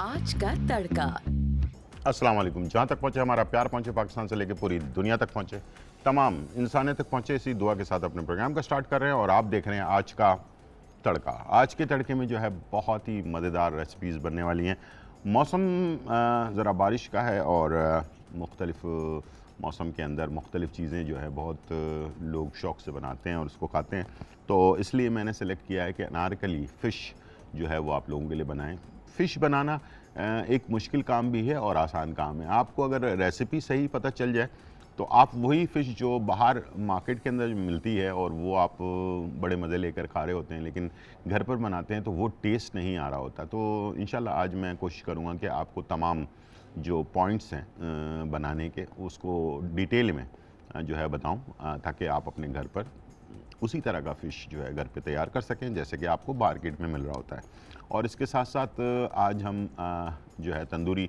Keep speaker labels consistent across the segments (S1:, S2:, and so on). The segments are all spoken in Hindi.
S1: आज का तड़का।
S2: अस्सलाम वालेकुम। जहाँ तक पहुँचे हमारा प्यार, पहुँचे पाकिस्तान से लेकर पूरी दुनिया तक पहुँचे, तमाम इंसानियत तक पहुँचे, इसी दुआ के साथ अपने प्रोग्राम का स्टार्ट कर रहे हैं और आप देख रहे हैं आज का तड़का। आज के तड़के में जो है बहुत ही मज़ेदार रेसिपीज़ बनने वाली हैं। मौसम ज़रा बारिश का है और मुख्तलिफ़ मौसम के अंदर मुख्तलिफ़ चीज़ें जो है बहुत लोग शौक़ से बनाते हैं और उसको खाते हैं। तो इसलिए मैंने सेलेक्ट किया है कि अनारकली फ़िश जो है वो आप लोगों के लिए बनाएं। फ़िश बनाना एक मुश्किल काम भी है और आसान काम है। आपको अगर रेसिपी सही पता चल जाए तो आप वही फ़िश जो बाहर मार्केट के अंदर मिलती है और वो आप बड़े मज़े लेकर खा रहे होते हैं, लेकिन घर पर बनाते हैं तो वो टेस्ट नहीं आ रहा होता। तो इंशाल्लाह आज मैं कोशिश करूँगा कि आपको तमाम जो पॉइंट्स हैं बनाने के, उसको डिटेल में जो है बताऊँ, ताकि आप अपने घर पर उसी तरह का फ़िश जो है घर पे तैयार कर सकें जैसे कि आपको मार्केट में मिल रहा होता है। और इसके साथ साथ आज हम जो है तंदूरी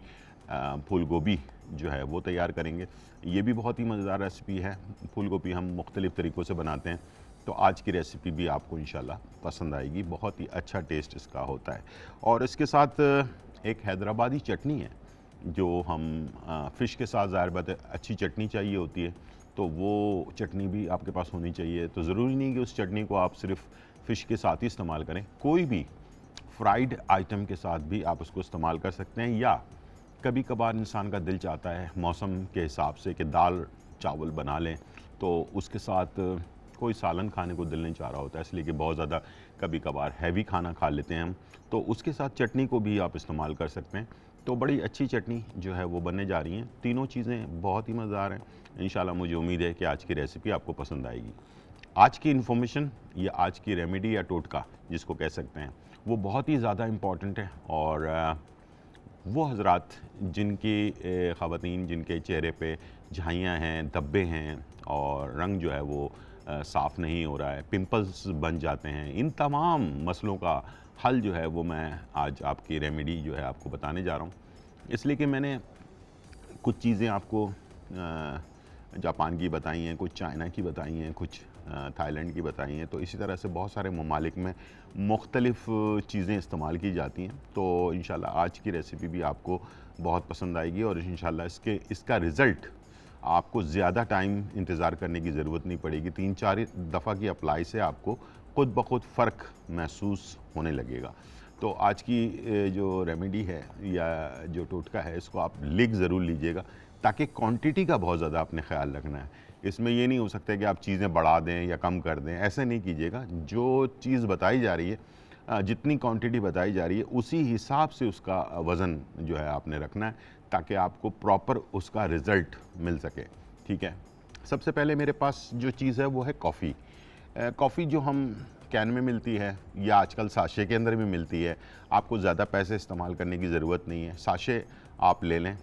S2: फूल गोभी जो है वो तैयार करेंगे। ये भी बहुत ही मज़ेदार रेसिपी है। फूल गोभी हम मुख्तलिफ़ तरीक़ों से बनाते हैं, तो आज की रेसिपी भी आपको इंशाल्लाह पसंद आएगी। बहुत ही अच्छा टेस्ट इसका होता है। और इसके साथ एक हैदराबादी चटनी है जो हम फ़िश के साथ, ज़ाहिर बात है अच्छी चटनी चाहिए होती है, तो वो चटनी भी आपके पास होनी चाहिए। तो ज़रूरी नहीं कि उस चटनी को आप सिर्फ़ फ़िश के साथ ही इस्तेमाल करें, कोई भी फ्राइड आइटम के साथ भी आप उसको इस्तेमाल कर सकते हैं। या कभी कभार इंसान का दिल चाहता है मौसम के हिसाब से कि दाल चावल बना लें, तो उसके साथ कोई सालन खाने को दिल नहीं चाह रहा होता है, इसलिए कि बहुत ज़्यादा कभी कभार हैवी खाना खा लेते हैं हम, तो उसके साथ चटनी को भी आप इस्तेमाल कर सकते हैं। तो बड़ी अच्छी चटनी जो है वो बनने जा रही हैं। तीनों चीज़ें बहुत ही मज़ेदार हैं। इंशाल्लाह मुझे उम्मीद है कि आज की रेसिपी आपको पसंद आएगी। आज की इन्फॉर्मेशन या आज की रेमेडी या टोटका जिसको कह सकते हैं, वो बहुत ही ज़्यादा इम्पॉर्टेंट है। और वो हज़रात जिनकी ख़वातीन जिनके चेहरे पे झाइयाँ हैं, धब्बे हैं और रंग जो है वो साफ़ नहीं हो रहा है, पिंपल्स बन जाते हैं, इन तमाम मसलों का हल जो है वो मैं आज आपकी रेमेडी जो है आपको बताने जा रहा हूँ। इसलिए कि मैंने कुछ चीज़ें आपको जापान की बताई हैं, कुछ चाइना की बताई हैं, कुछ थाईलैंड की बताई हैं। तो इसी तरह से बहुत सारे ममालिक में मुख्तलिफ़ चीज़ें इस्तेमाल की जाती हैं। तो इंशाल्लाह आज की रेसिपी भी आपको बहुत पसंद आएगी और इंशाल्लाह इसका रिज़ल्ट आपको ज़्यादा टाइम इंतज़ार करने की ज़रूरत नहीं पड़ेगी। 3-4 दफ़ा की अप्लाई से आपको ख़ुद ब खुद फ़र्क महसूस होने लगेगा। तो आज की जो रेमेडी है या जो टोटका है, इसको आप लिख ज़रूर लीजिएगा, ताकि क्वांटिटी का बहुत ज़्यादा आपने ख़्याल रखना है। इसमें ये नहीं हो सकता है कि आप चीज़ें बढ़ा दें या कम कर दें, ऐसे नहीं कीजिएगा। जो चीज़ बताई जा रही है, जितनी क्वांटिटी बताई जा रही है, उसी हिसाब से उसका वज़न जो है आपने रखना है, ताकि आपको प्रॉपर उसका रिज़ल्ट मिल सके। ठीक है। सबसे पहले मेरे पास जो चीज़ है वो है कॉफ़ी। कॉफ़ी जो हम कैन में मिलती है या आजकल साशे के अंदर भी मिलती है, आपको ज़्यादा पैसे इस्तेमाल करने की ज़रूरत नहीं है। साशे आप ले लें,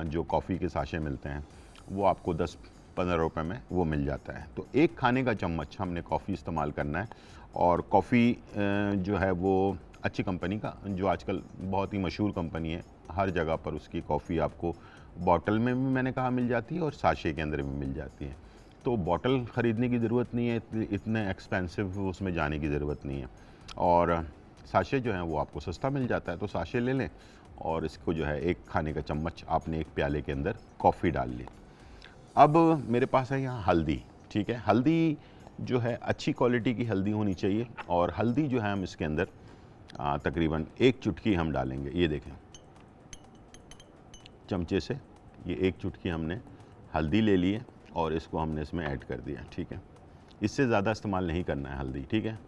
S2: जो कॉफ़ी के साशे मिलते हैं वो आपको 10-15 रुपए में वो मिल जाता है। तो एक खाने का चम्मच हमने कॉफ़ी इस्तेमाल करना है। और कॉफ़ी जो है वो अच्छी कंपनी का, जो आजकल बहुत ही मशहूर कंपनी है, हर जगह पर उसकी कॉफ़ी आपको बॉटल में भी मैंने कहा मिल जाती है और साशे के अंदर भी मिल जाती है। तो बॉटल ख़रीदने की ज़रूरत नहीं है, इतने एक्सपेंसिव उसमें जाने की ज़रूरत नहीं है। और साशे जो हैं वो आपको सस्ता मिल जाता है, तो साशे ले लें और इसको जो है एक खाने का चम्मच आपने एक प्याले के अंदर कॉफ़ी डाल ली। अब मेरे पास है यहाँ हल्दी। ठीक है। हल्दी जो है अच्छी क्वालिटी की हल्दी होनी चाहिए और हल्दी जो है हम इसके अंदर तकरीबन 1 चुटकी हम डालेंगे। ये देखें, चमचे से ये 1 चुटकी हमने हल्दी ले ली है और इसको हमने इसमें ऐड कर दिया। ठीक है। इससे ज़्यादा इस्तेमाल नहीं करना है हल्दी। ठीक है।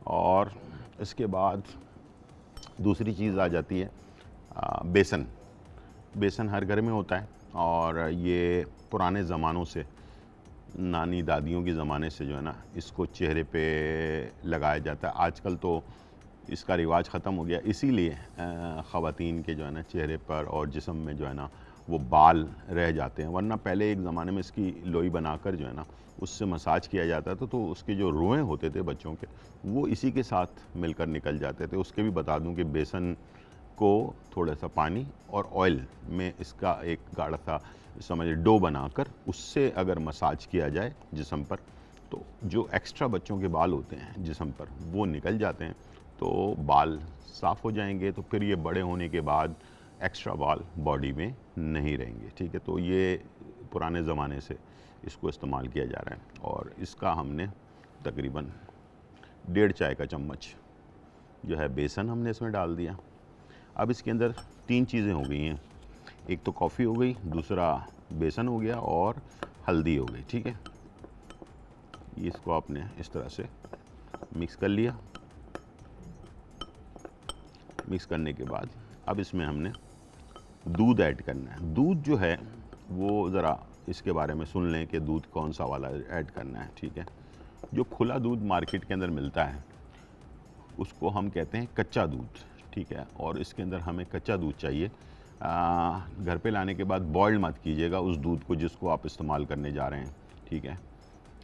S2: और इसके बाद दूसरी चीज़ आ जाती है बेसन। बेसन हर घर में होता है और ये पुराने ज़मानों से, नानी दादियों के ज़माने से जो है ना, इसको चेहरे पे लगाया जाता है। आजकल तो इसका रिवाज ख़त्म हो गया, इसीलिए ख़वातीन के जो है ना चेहरे पर और जिस्म में जो है ना वो बाल रह जाते हैं। वरना पहले एक ज़माने में इसकी लोई बनाकर जो है ना उससे मसाज किया जाता था, तो उसके जो रोएं होते थे बच्चों के, वो इसी के साथ मिलकर निकल जाते थे। उसके भी बता दूं कि बेसन को थोड़ा सा पानी और ऑयल में इसका एक गाढ़ा सा समझ डो बनाकर उससे अगर मसाज किया जाए जिस्म पर, तो जो एक्स्ट्रा बच्चों के बाल होते हैं जिस्म पर वो निकल जाते हैं। तो बाल साफ़ हो जाएंगे, तो फिर ये बड़े होने के बाद एक्स्ट्रा बाल बॉडी में नहीं रहेंगे, ठीक है। तो ये पुराने ज़माने से इसको इस्तेमाल किया जा रहा है और इसका हमने तकरीबन 1.5 चाय का चम्मच जो है बेसन हमने इसमें डाल दिया। अब इसके अंदर 3 चीज़ें हो गई हैं, एक तो कॉफ़ी हो गई, दूसरा बेसन हो गया और हल्दी हो गई, ठीक है। इसको आपने इस तरह से मिक्स कर लिया। मिक्स करने के बाद अब इसमें हमने दूध ऐड करना है। दूध जो है वो ज़रा इसके बारे में सुन लें कि दूध कौन सा वाला ऐड करना है, ठीक है। जो खुला दूध मार्केट के अंदर मिलता है उसको हम कहते हैं कच्चा दूध, ठीक है। और इसके अंदर हमें कच्चा दूध चाहिए। घर पे लाने के बाद बॉयल मत कीजिएगा उस दूध को जिसको आप इस्तेमाल करने जा रहे हैं, ठीक है।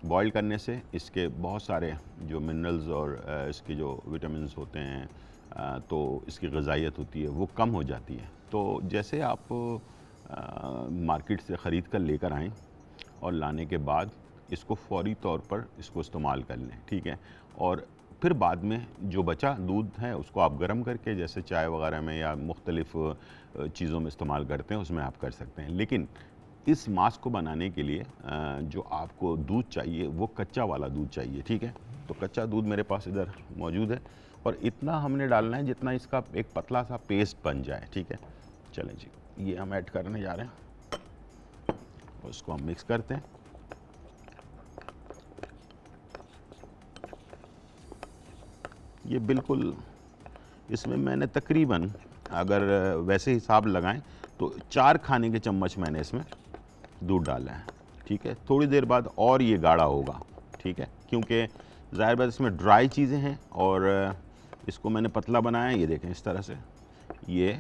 S2: बॉयल करने से इसके बहुत सारे जो मिनरल्स और इसके जो विटामिन्स होते हैं, तो इसकी ग़िज़ाइयत होती है वो कम हो जाती है। तो जैसे आप मार्केट से ख़रीद कर लेकर आएँ और लाने के बाद इसको फ़ौरी तौर पर इसको इस्तेमाल कर लें, ठीक है। और फिर बाद में जो बचा दूध है उसको आप गर्म करके जैसे चाय वगैरह में या मुख्तलिफ़ चीज़ों में इस्तेमाल करते हैं उसमें आप कर सकते हैं। लेकिन इस मास्क को बनाने के लिए जो आपको दूध चाहिए वो कच्चा वाला दूध चाहिए, ठीक है। तो कच्चा दूध मेरे पास इधर मौजूद है और इतना हमने डालना है जितना इसका एक पतला सा पेस्ट बन जाए, ठीक है। चलें जी, ये हम ऐड करने जा रहे हैं और इसको हम मिक्स करते हैं। ये बिल्कुल इसमें मैंने तकरीबन अगर वैसे हिसाब लगाएं तो 4 खाने के चम्मच मैंने इसमें दूध डाला है, ठीक है। थोड़ी देर बाद और ये गाढ़ा होगा, ठीक है, क्योंकि ज़ाहिर बात इसमें ड्राई चीज़ें हैं और इसको मैंने पतला बनाया है। ये देखें इस तरह से, ये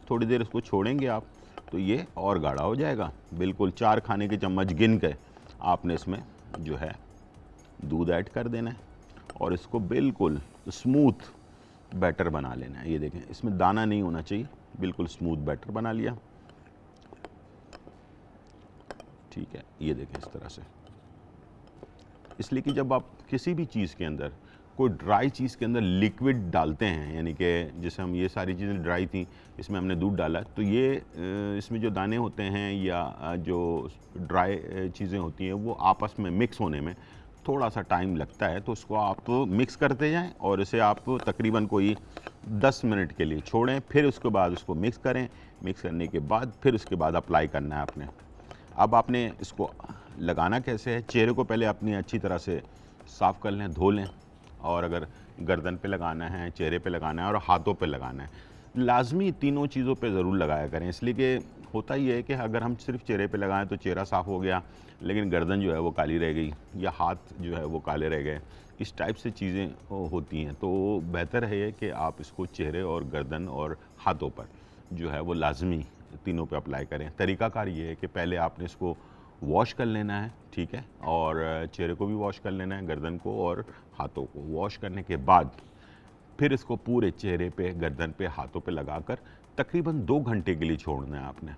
S2: थोड़ी देर इसको छोड़ेंगे आप तो ये और गाढ़ा हो जाएगा। बिल्कुल 4 खाने के चम्मच गिन के आपने इसमें जो है दूध ऐड कर देना है और इसको बिल्कुल स्मूथ बैटर बना लेना है। ये देखें इसमें दाना नहीं होना चाहिए, बिल्कुल स्मूथ बैटर बना लिया, ठीक है। ये देखें इस तरह से, इसलिए कि जब आप किसी भी चीज़ के अंदर कोई ड्राई चीज़ के अंदर लिक्विड डालते हैं, यानी कि जैसे हम ये सारी चीज़ें ड्राई थी इसमें हमने दूध डाला, तो ये इसमें जो दाने होते हैं या जो ड्राई चीज़ें होती हैं वो आपस में मिक्स होने में थोड़ा सा टाइम लगता है। तो उसको आप मिक्स करते जाएं और इसे आप तकरीबन कोई 10 मिनट के लिए छोड़ें, फिर उसके बाद उसको मिक्स करें। मिक्स करने के बाद फिर उसके बाद अप्लाई करना है आपने। अब आपने इसको लगाना कैसे है, चेहरे को पहले अपनी अच्छी तरह से साफ़ कर लें, धो लें, और अगर गर्दन पे लगाना है, चेहरे पे लगाना है और हाथों पे लगाना है, लाजमी तीनों चीज़ों पे ज़रूर लगाया करें। इसलिए कि होता ही है कि अगर हम सिर्फ चेहरे पे लगाएं तो चेहरा साफ़ हो गया लेकिन गर्दन जो है वो काली रह गई या हाथ जो है वो काले रह गए, इस टाइप से चीज़ें होती हैं। तो बेहतर है कि आप इसको चेहरे और गर्दन और हाथों पर जो है वो लाजमी तीनों पे अप्लाई करें। तरीक़ाकार ये है कि पहले आपने इसको वॉश कर लेना है, ठीक है, और चेहरे को भी वॉश कर लेना है, गर्दन को और हाथों को। वॉश करने के बाद फिर इसको पूरे चेहरे पे, गर्दन पे, हाथों पे लगाकर तकरीबन 2 घंटे के लिए छोड़ना है आपने,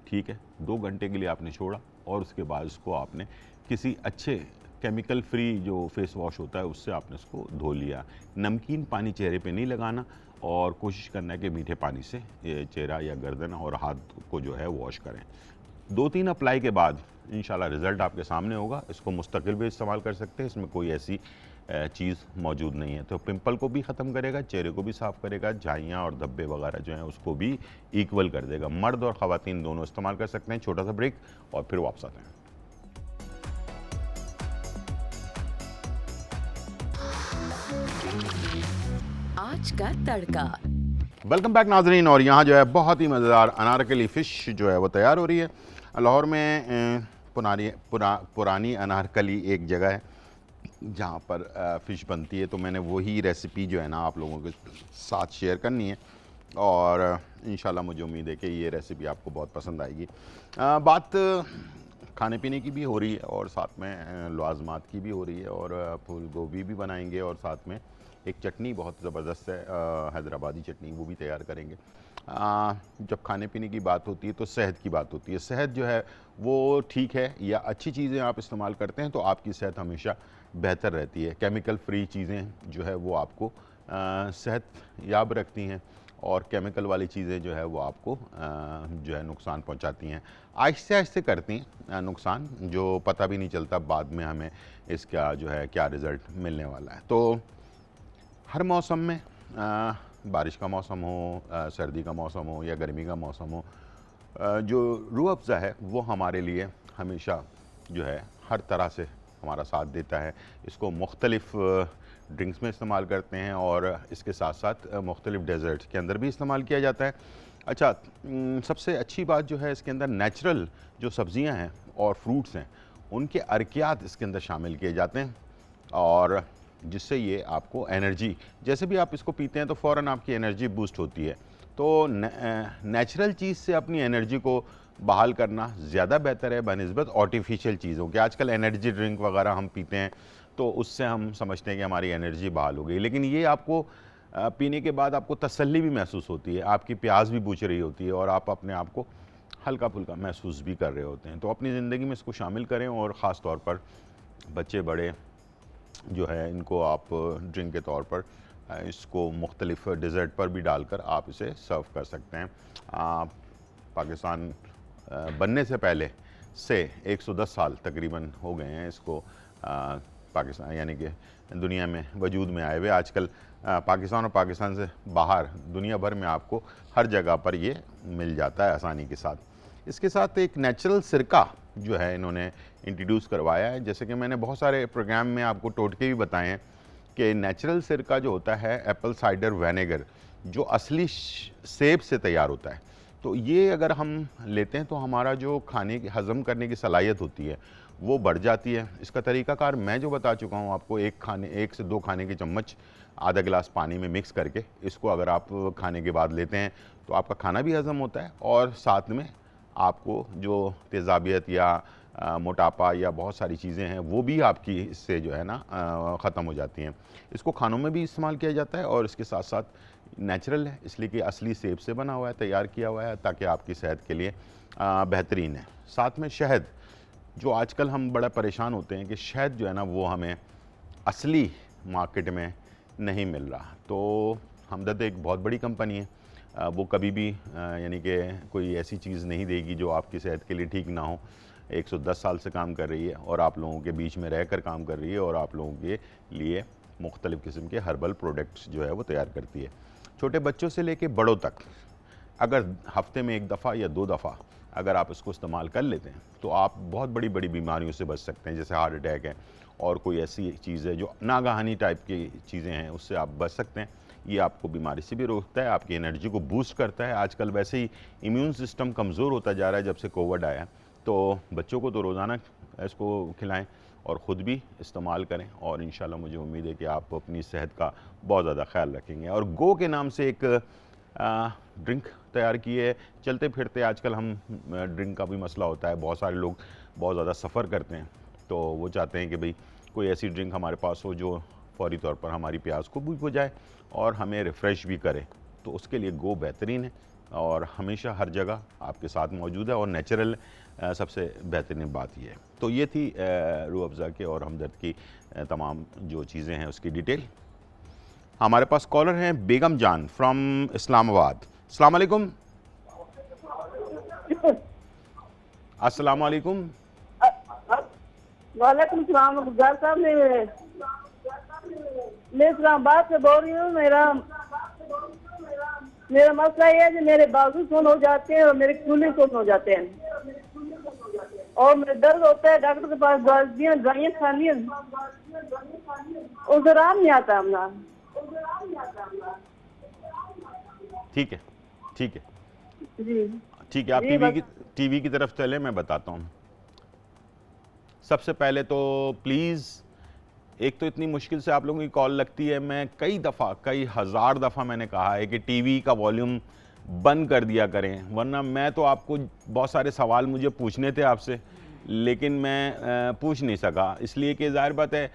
S2: ठीक है। 2 घंटे के लिए आपने छोड़ा और उसके बाद इसको आपने किसी अच्छे केमिकल फ्री जो फेस वॉश होता है उससे आपने इसको धो लिया। नमकीन पानी चेहरे पे नहीं लगाना और कोशिश करना है कि मीठे पानी से ये चेहरा या गर्दन और हाथ को जो है वॉश करें। 2-3 अप्लाई के बाद इंशाल्लाह रिज़ल्ट आपके सामने होगा। इसको मुस्तकिल भी इस्तेमाल कर सकते हैं, इसमें कोई ऐसी चीज़ मौजूद नहीं है। तो पिंपल को भी ख़त्म करेगा, चेहरे को भी साफ़ करेगा, झाइयाँ और धब्बे वगैरह जो हैं उसको भी इक्वल कर देगा। मर्द और ख़वातीन दोनों इस्तेमाल कर सकते हैं। छोटा सा ब्रेक और फिर वापस आते हैं।
S1: आज का तड़का।
S2: वेलकम बैक नाजरीन। और यहाँ जो है बहुत ही मज़ेदार अनारकली फ़िश जो है वो तैयार हो रही है। लाहौर में पुरानी अनारकली एक जगह है जहाँ पर फ़िश बनती है, तो मैंने वही रेसिपी जो है ना आप लोगों के साथ शेयर करनी है और इंशाल्लाह मुझे उम्मीद है कि ये रेसिपी आपको बहुत पसंद आएगी। बात खाने पीने की भी हो रही है और साथ में लवाज़मात की भी हो रही है और फूल गोभी भी बनाएंगे और साथ में एक चटनी बहुत ज़बरदस्त है, हैदराबादी चटनी, वो भी तैयार करेंगे। जब खाने पीने की बात होती है तो सेहत की बात होती है। सेहत जो है वो ठीक है या अच्छी चीज़ें आप इस्तेमाल करते हैं तो आपकी सेहत हमेशा बेहतर रहती है। केमिकल फ्री चीज़ें जो है वो आपको सेहत याब रखती हैं और केमिकल वाली चीज़ें जो है वो आपको जो है नुकसान पहुंचाती हैं, आहिस्ते आहिस्ते करती हैं नुकसान, जो पता भी नहीं चलता बाद में हमें इसका जो है क्या रिज़ल्ट मिलने वाला है। तो हर मौसम में बारिश का मौसम हो, सर्दी का मौसम हो या गर्मी का मौसम हो, जो रूह अफ़ज़ा है वो हमारे लिए हमेशा जो है हर तरह से हमारा साथ देता है। इसको मुख्तलिफ़ ड्रिंक्स में इस्तेमाल करते हैं और इसके साथ साथ मुख्तलिफ़ डेज़र्ट के अंदर भी इस्तेमाल किया जाता है। अच्छा, सबसे अच्छी बात जो है इसके अंदर नेचुरल जो सब्ज़ियाँ हैं और फ्रूट्स हैं उनके अर्कियात इसके अंदर शामिल किए जाते हैं, और जिससे ये आपको एनर्जी, जैसे भी आप इसको पीते हैं तो फ़ौरन आपकी एनर्जी बूस्ट होती है। तो नेचुरल चीज़ से अपनी एनर्जी को बहाल करना ज़्यादा बेहतर है बनिस्बत आर्टिफिशियल चीज़ों के। आजकल एनर्जी ड्रिंक वगैरह हम पीते हैं तो उससे हम समझते हैं कि हमारी एनर्जी बहाल हो गई, लेकिन ये आपको पीने के बाद आपको तसल्ली भी महसूस होती है, आपकी प्यास भी बुझ रही होती है और आप अपने आप को हल्का फुल्का महसूस भी कर रहे होते हैं। तो अपनी ज़िंदगी में इसको शामिल करें, और ख़ास तौर पर बच्चे बड़े जो है इनको आप ड्रिंक के तौर पर इसको मुख्तलिफ़ डिज़र्ट पर भी डालकर आप इसे सर्व कर सकते हैं। पाकिस्तान बनने से पहले से 110 साल तकरीबन हो गए हैं इसको पाकिस्तान यानी कि दुनिया में वजूद में आए हुए। आजकल पाकिस्तान और पाकिस्तान से बाहर दुनिया भर में आपको हर जगह पर ये मिल जाता है आसानी के साथ। इसके साथ एक नेचुरल सिरका जो है इन्होंने इंट्रोड्यूस करवाया है। जैसे कि मैंने बहुत सारे प्रोग्राम में आपको टोटके भी बताए हैं कि नेचुरल सिरका जो होता है एप्पल साइडर विनेगर, जो असली सेब से तैयार होता है, तो ये अगर हम लेते हैं तो हमारा जो खाने की हज़म करने की सलाहियत होती है वो बढ़ जाती है। इसका तरीक़ाकार मैं जो बता चुका हूँ आपको, 1 से 2 खाने के चम्मच आधा गिलास पानी में मिक्स करके इसको अगर आप खाने के बाद लेते हैं तो आपका खाना भी हज़म होता है और साथ में आपको जो तेज़ाबियत या मोटापा या बहुत सारी चीज़ें हैं वो भी आपकी इससे जो है ना ख़त्म हो जाती हैं। इसको खानों में भी इस्तेमाल किया जाता है और इसके साथ साथ नेचुरल है इसलिए कि असली सेब से बना हुआ है, तैयार किया हुआ है, ताकि आपकी सेहत के लिए बेहतरीन है। साथ में शहद, जो आजकल हम बड़ा परेशान होते हैं कि शहद जो है ना वो हमें असली मार्केट में नहीं मिल रहा। तो हमदर्द एक बहुत बड़ी कंपनी है, वो कभी भी यानी कि कोई ऐसी चीज़ नहीं देगी जो आपकी सेहत के लिए ठीक ना हो। 110 साल से काम कर रही है और आप लोगों के बीच में रहकर काम कर रही है और आप लोगों के लिए मुख्तलिफ़ किस्म के हर्बल प्रोडक्ट्स जो है वो तैयार करती है। छोटे बच्चों से लेके बड़ों तक अगर हफ्ते में 1 दफ़ा या 2 दफ़ा अगर आप इसको इस्तेमाल कर लेते हैं तो आप बहुत बड़ी बड़ी बीमारियों से बच सकते हैं, जैसे हार्ट अटैक है और कोई ऐसी चीज़ है जो नागहानी टाइप की चीज़ें हैं, उससे आप बच सकते हैं। ये आपको बीमारी से भी रोकता है, आपकी एनर्जी को बूस्ट करता है। आजकल वैसे ही इम्यून सिस्टम कमज़ोर होता जा रहा है जब से कोविड आया, तो बच्चों को तो रोज़ाना इसको खिलाएं और ख़ुद भी इस्तेमाल करें, और इंशाल्लाह मुझे उम्मीद है कि आप अपनी सेहत का बहुत ज़्यादा ख्याल रखेंगे। और गो के नाम से एक ड्रिंक तैयार की है। चलते फिरते आजकल हम ड्रिंक का भी मसला होता है, बहुत सारे लोग बहुत ज़्यादा सफ़र करते हैं तो वो चाहते हैं कि भाई कोई ऐसी ड्रिंक हमारे पास हो जो फौरी तौर पर हमारी प्यास को बुझ जाए और हमें रिफ़्रेश भी करे, तो उसके लिए गो बेहतरीन है और हमेशा हर जगह आपके साथ मौजूद है और नेचुरल सबसे बेहतरीन बात ये है। तो ये थी रूह अफ़ज़ा के और हमदर्द की तमाम जो चीज़ें हैं उसकी डिटेल। हमारे पास कॉलर हैं बेगम जान फ्रॉम इस्लामाबाद। अस्सलाम वालेकुम। अस्सलाम वालेकुम।
S3: वालेकुम सलाम। गुजार साहब, मैं इस्लामाबाद से बोल रही हूँ। मेरा मसला ये है कि मेरे बाजू सुन हो जाते हैं और मेरे कूल्हे सुन हो जाते हैं और मेरे दर्द होता है। डॉक्टर के पास दवाइयाँ खानी है, उधर आराम नहीं आता हमारा।
S2: ठीक है, ठीक है
S3: जी
S2: ठीक है, आप टीवी की तरफ चले, मैं बताता हूँ। सबसे पहले तो प्लीज़, एक तो इतनी मुश्किल से आप लोगों की कॉल लगती है, मैं कई दफ़ा, कई हज़ार दफ़ा मैंने कहा है कि टीवी का वॉल्यूम बंद कर दिया करें, वरना मैं तो आपको बहुत सारे सवाल मुझे पूछने थे आपसे, लेकिन मैं पूछ नहीं सका, इसलिए कि ज़ाहिर बात है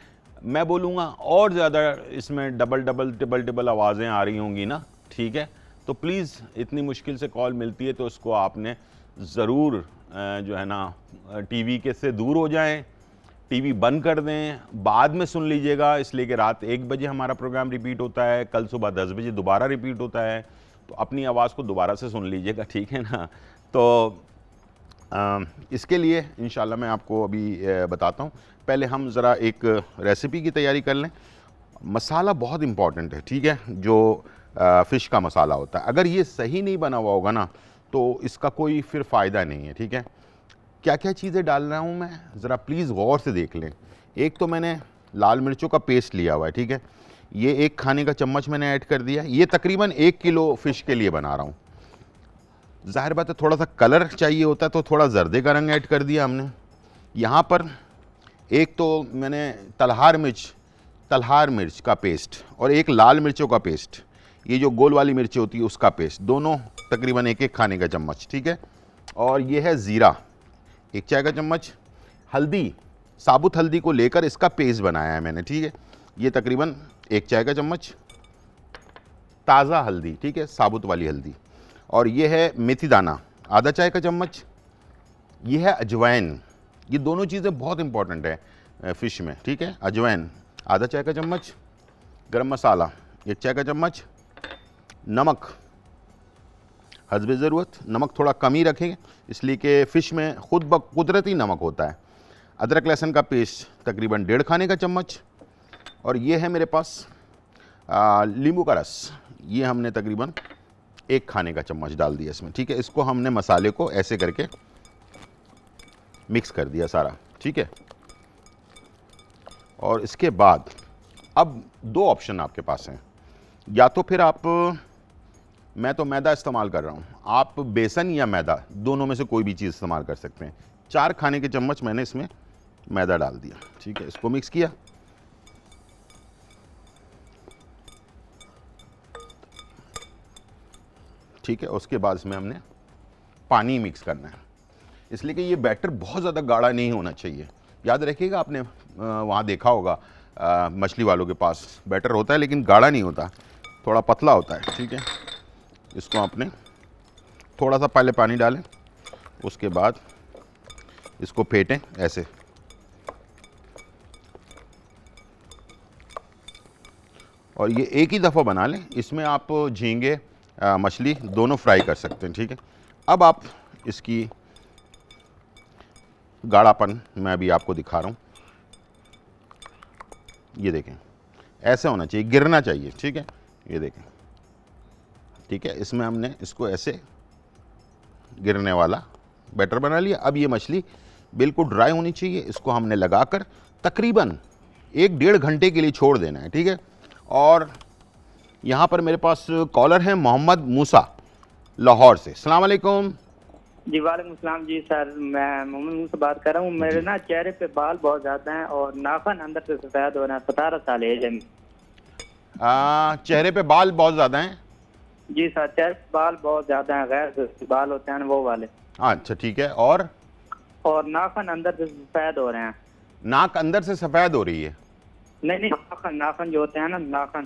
S2: मैं बोलूँगा और ज़्यादा इसमें डबल आवाज़ें आ रही होंगी ना, ठीक है। तो प्लीज़, इतनी मुश्किल से कॉल मिलती है तो उसको आपने ज़रूर जो है ना टीवी के से दूर हो जाएं, टीवी बंद कर दें, बाद में सुन लीजिएगा, इसलिए कि रात 1 बजे हमारा प्रोग्राम रिपीट होता है, कल सुबह 10 बजे दोबारा रिपीट होता है, तो अपनी आवाज़ को दोबारा से सुन लीजिएगा, ठीक है ना। तो इसके लिए इंशाल्लाह मैं आपको अभी बताता हूँ। पहले हम ज़रा एक रेसिपी की तैयारी कर लें। मसाला बहुत इम्पॉर्टेंट है, ठीक है, जो फ़िश का मसाला होता है, अगर ये सही नहीं बना हुआ होगा ना तो इसका कोई फिर फ़ायदा नहीं है, ठीक है। क्या क्या चीज़ें डाल रहा हूँ मैं, ज़रा प्लीज़ गौर से देख लें। एक तो मैंने लाल मिर्चों का पेस्ट लिया हुआ है, ठीक है, ये 1 खाने का चम्मच मैंने ऐड कर दिया। ये तकरीबन 1 किलो फ़िश के लिए बना रहा हूँ। ज़ाहिर बात है थोड़ा सा कलर चाहिए होता है तो थोड़ा जर्दे का रंग ऐड कर दिया हमने। यहाँ पर एक तो मैंने तलहार मिर्च का पेस्ट और एक लाल मिर्चों का पेस्ट, ये जो गोल वाली मिर्ची होती है उसका पेस्ट, दोनों तकरीबन 1-1 खाने का चम्मच, ठीक है। और ये है ज़ीरा 1 चाय का चम्मच। हल्दी, साबुत हल्दी को लेकर इसका पेस्ट बनाया है मैंने, ठीक है, ये तकरीबन 1 चाय का चम्मच। ताज़ा हल्दी, ठीक है, साबुत वाली हल्दी। और ये है मेथी दाना आधा चाय का चम्मच। ये है अजवाइन, ये दोनों चीज़ें बहुत इंपॉर्टेंट है फ़िश में, ठीक है। अजवाइन आधा चाय का चम्मच। गरम मसाला 1 चाय का चम्मच। नमक हस्बे ज़रूरत, नमक थोड़ा कम ही रखें इसलिए कि फ़िश में खुद ब कुदरती नमक होता है। अदरक लहसुन का पेस्ट तकरीबन 1.5 खाने का चम्मच। और ये है मेरे पास नींबू का रस, ये हमने तकरीबन 1 खाने का चम्मच डाल दिया इसमें, ठीक है। इसको हमने मसाले को ऐसे करके मिक्स कर दिया सारा, ठीक है। और इसके बाद अब 2 ऑप्शन आपके पास हैं, या तो फिर आप, मैं तो मैदा इस्तेमाल कर रहा हूँ, आप बेसन या मैदा दोनों में से कोई भी चीज़ इस्तेमाल कर सकते हैं। 4 खाने के चम्मच मैंने इसमें मैदा डाल दिया, ठीक है। इसको मिक्स किया, ठीक है। उसके बाद इसमें हमने पानी मिक्स करना है, इसलिए कि ये बैटर बहुत ज़्यादा गाढ़ा नहीं होना चाहिए। याद रखिएगा, आपने वहाँ देखा होगा मछली वालों के पास बैटर होता है लेकिन गाढ़ा नहीं होता, थोड़ा पतला होता है, ठीक है। इसको आपने थोड़ा सा पहले पानी डालें, उसके बाद इसको फेंटें ऐसे, और ये एक ही दफ़ा बना लें। इसमें आप झींगे मछली दोनों फ्राई कर सकते हैं, ठीक है। अब आप इसकी गाढ़ापन मैं अभी आपको दिखा रहा हूँ, ये देखें, ऐसे होना चाहिए, गिरना चाहिए, ठीक है, ये देखें, ठीक है। इसमें हमने इसको ऐसे गिरने वाला बैटर बना लिया। अब ये मछली बिल्कुल ड्राई होनी चाहिए, इसको हमने लगाकर तकरीबन 1-1.5 घंटे के लिए छोड़ देना है, ठीक है। और यहाँ पर मेरे पास कॉलर है मोहम्मद मूसा लाहौर से। अस्सलाम वालेकुम।
S4: जी वालेकुम सलाम। जी सर, मैं मोहम्मद मूसा बात कर रहा हूँ। मेरे ना चेहरे पे बाल बहुत ज़्यादा हैं और नाखून अंदर से सफ़ेद हो रहे हैं। 17 साल एज है।
S2: चेहरे पे बाल बहुत ज़्यादा हैं?
S4: जी सर, चेहरे पे बाल बहुत ज़्यादा हैं, गैर बाल होते हैं वो वाले।
S2: अच्छा ठीक है। और
S4: नाखून अंदर से सफ़ेद हो रहे हैं।
S2: नाक अंदर से सफ़ेद हो रही है?
S4: नहीं, नाखून जो होते हैं ना,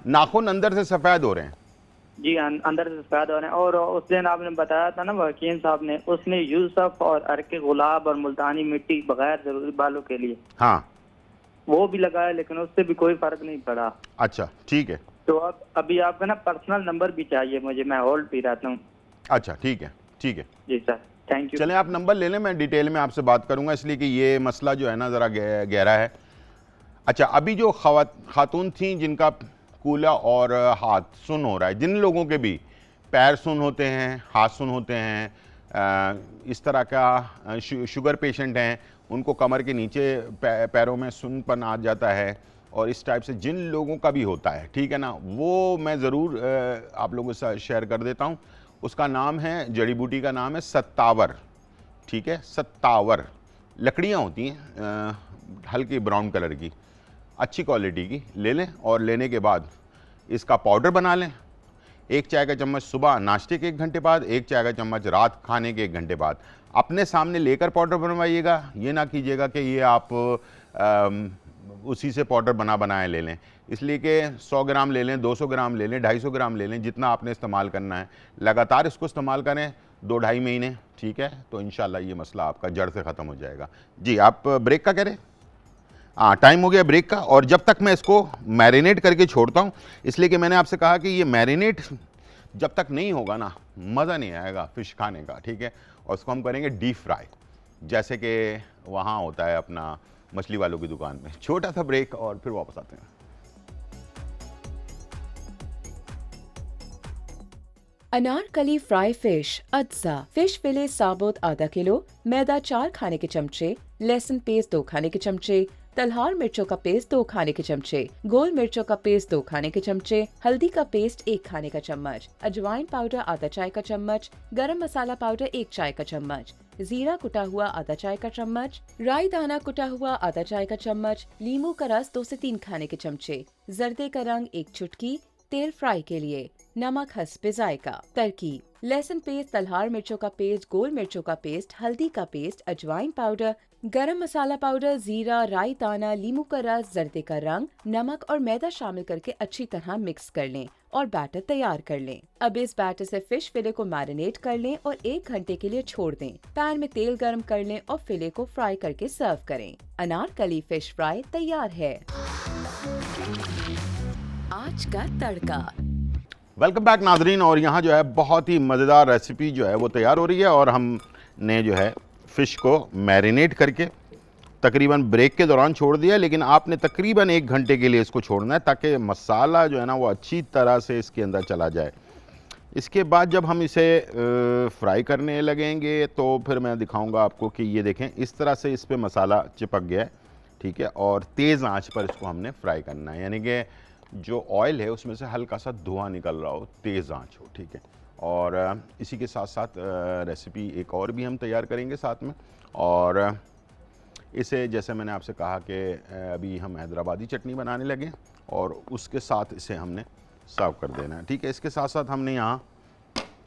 S2: नाखून अंदर से सफ़ेद हो रहे हैं?
S4: जी, अंदर से सफ़ेद हो रहे हैं। और उस दिन आपने बताया था ना वकील साहब ने, उसने यूसुफ और अर्के गुलाब और मुल्तानी मिट्टी बगैर जरूरी बालों के लिए,
S2: हाँ,
S4: वो भी लगाया, लेकिन उससे भी कोई फर्क नहीं पड़ा।
S2: अच्छा ठीक है।
S4: तो अब अभी आपका ना पर्सनल नंबर भी चाहिए मुझे, मैं होल्ड पे रहता हूँ।
S2: अच्छा ठीक है, ठीक है।
S4: जी सर, थैंक यू।
S2: चलें आप नंबर ले लें, मैं डिटेल में आपसे बात करूंगा, इसलिए कि ये मसला जो है ना ज़रा गहरा है। अच्छा, अभी जो खातून थी जिनका कूला और हाथ सुन हो रहा है, जिन लोगों के भी पैर सुन होते हैं, हाथ सुन होते हैं, इस तरह का शुगर पेशेंट हैं, उनको कमर के नीचे पैरों में सुनपन आ जाता है, और इस टाइप से जिन लोगों का भी होता है, ठीक है ना, वो मैं ज़रूर आप लोगों से शेयर कर देता हूँ। उसका नाम है, जड़ी बूटी का नाम है सत्तावर, ठीक है। सत्तावर लकड़ियाँ होती हैं हल्की ब्राउन कलर की, अच्छी क्वालिटी की ले लें, और लेने के बाद इसका पाउडर बना लें। 1 चाय का चम्मच सुबह नाश्ते के 1 घंटे बाद, 1 चाय का चम्मच रात खाने के 1 घंटे बाद। अपने सामने लेकर पाउडर बनवाइएगा, ये ना कीजिएगा कि ये आप उसी से पाउडर बनाए ले लें, इसलिए कि 100 ग्राम ले लें, 200 ग्राम ले लें, 250 ग्राम ले लें, जितना आपने इस्तेमाल करना है। लगातार इसको इस्तेमाल करें 2-2.5 महीने, ठीक है, तो इंशाल्लाह ये मसला आपका जड़ से ख़त्म हो जाएगा। जी, आप ब्रेक का करें। हाँ, टाइम हो गया ब्रेक का। और जब तक मैं इसको मैरिनेट करके छोड़ता हूँ, इसलिए कि मैंने आपसे कहा कि ये मैरिनेट जब तक नहीं होगा ना, मज़ा नहीं आएगा फ़िश खाने का, ठीक है। और उसको हम करेंगे डीप फ्राई, जैसे कि वहाँ होता है अपना मछली वालों की दुकान में। छोटा सा ब्रेक और फिर वापस आते हैं।
S1: अनारकली फ्राई फिश अज्जा। फिश फिले साबुत आधा किलो, मैदा 4 खाने के चमचे, लहसुन पेस्ट 2 खाने के चमचे, तलहार मिर्चों का पेस्ट 2 खाने के चमचे, गोल मिर्चों का पेस्ट 2 खाने के चमचे, हल्दी का पेस्ट 1 खाने का चम्मच, अजवाइन पाउडर आधा चाय का चम्मच, गरम मसाला पाउडर 1 चाय का चम्मच, जीरा कुटा हुआ आधा चाय का चम्मच, राई दाना कुटा हुआ आधा चाय का चम्मच, नींबू का रस 2 से 3 खाने के चमचे, जर्दे का रंग 1 चुटकी, तेल फ्राई के लिए, नमक हस्बे जायका। तरकीब: लहसुन पेस्ट, तलहार मिर्चों का पेस्ट, गोल मिर्चों का पेस्ट, हल्दी का पेस्ट, अजवाइन पाउडर, गरम मसाला पाउडर, जीरा, राई दाना, नींबू का रस, जर्दे का रंग, नमक और मैदा शामिल करके अच्छी तरह मिक्स कर लें और बैटर तैयार कर लें। अब इस बैटर से फिश फिले को मैरिनेट कर लें और 1 घंटे के लिए छोड़ दें। पैन में तेल गरम कर लें और फिले को फ्राई करके सर्व करें। अनारकली फिश फ्राई तैयार है। आज का तड़का।
S2: वेलकम बैक नाजरीन। और यहाँ जो है बहुत ही मज़ेदार रेसिपी जो है वो तैयार हो रही है, और हमने जो है फ़िश को मैरिनेट करके तकरीबन ब्रेक के दौरान छोड़ दिया, लेकिन आपने तकरीबन 1 घंटे के लिए इसको छोड़ना है ताकि मसाला जो है ना वो अच्छी तरह से इसके अंदर चला जाए। इसके बाद जब हम इसे फ्राई करने लगेंगे तो फिर मैं दिखाऊंगा आपको कि ये देखें इस तरह से इस पर मसाला चिपक गया है, ठीक है। और तेज़ आंच पर इसको हमने फ्राई करना है, यानी कि जो ऑयल है उसमें से हल्का सा धुआं निकल रहा हो, तेज़ आंच हो, ठीक है। और इसी के साथ साथ रेसिपी एक और भी हम तैयार करेंगे साथ में। और इसे जैसे मैंने आपसे कहा कि अभी हम हैदराबादी चटनी बनाने लगे और उसके साथ इसे हमने सर्व कर देना है, ठीक है। इसके साथ साथ हमने यहाँ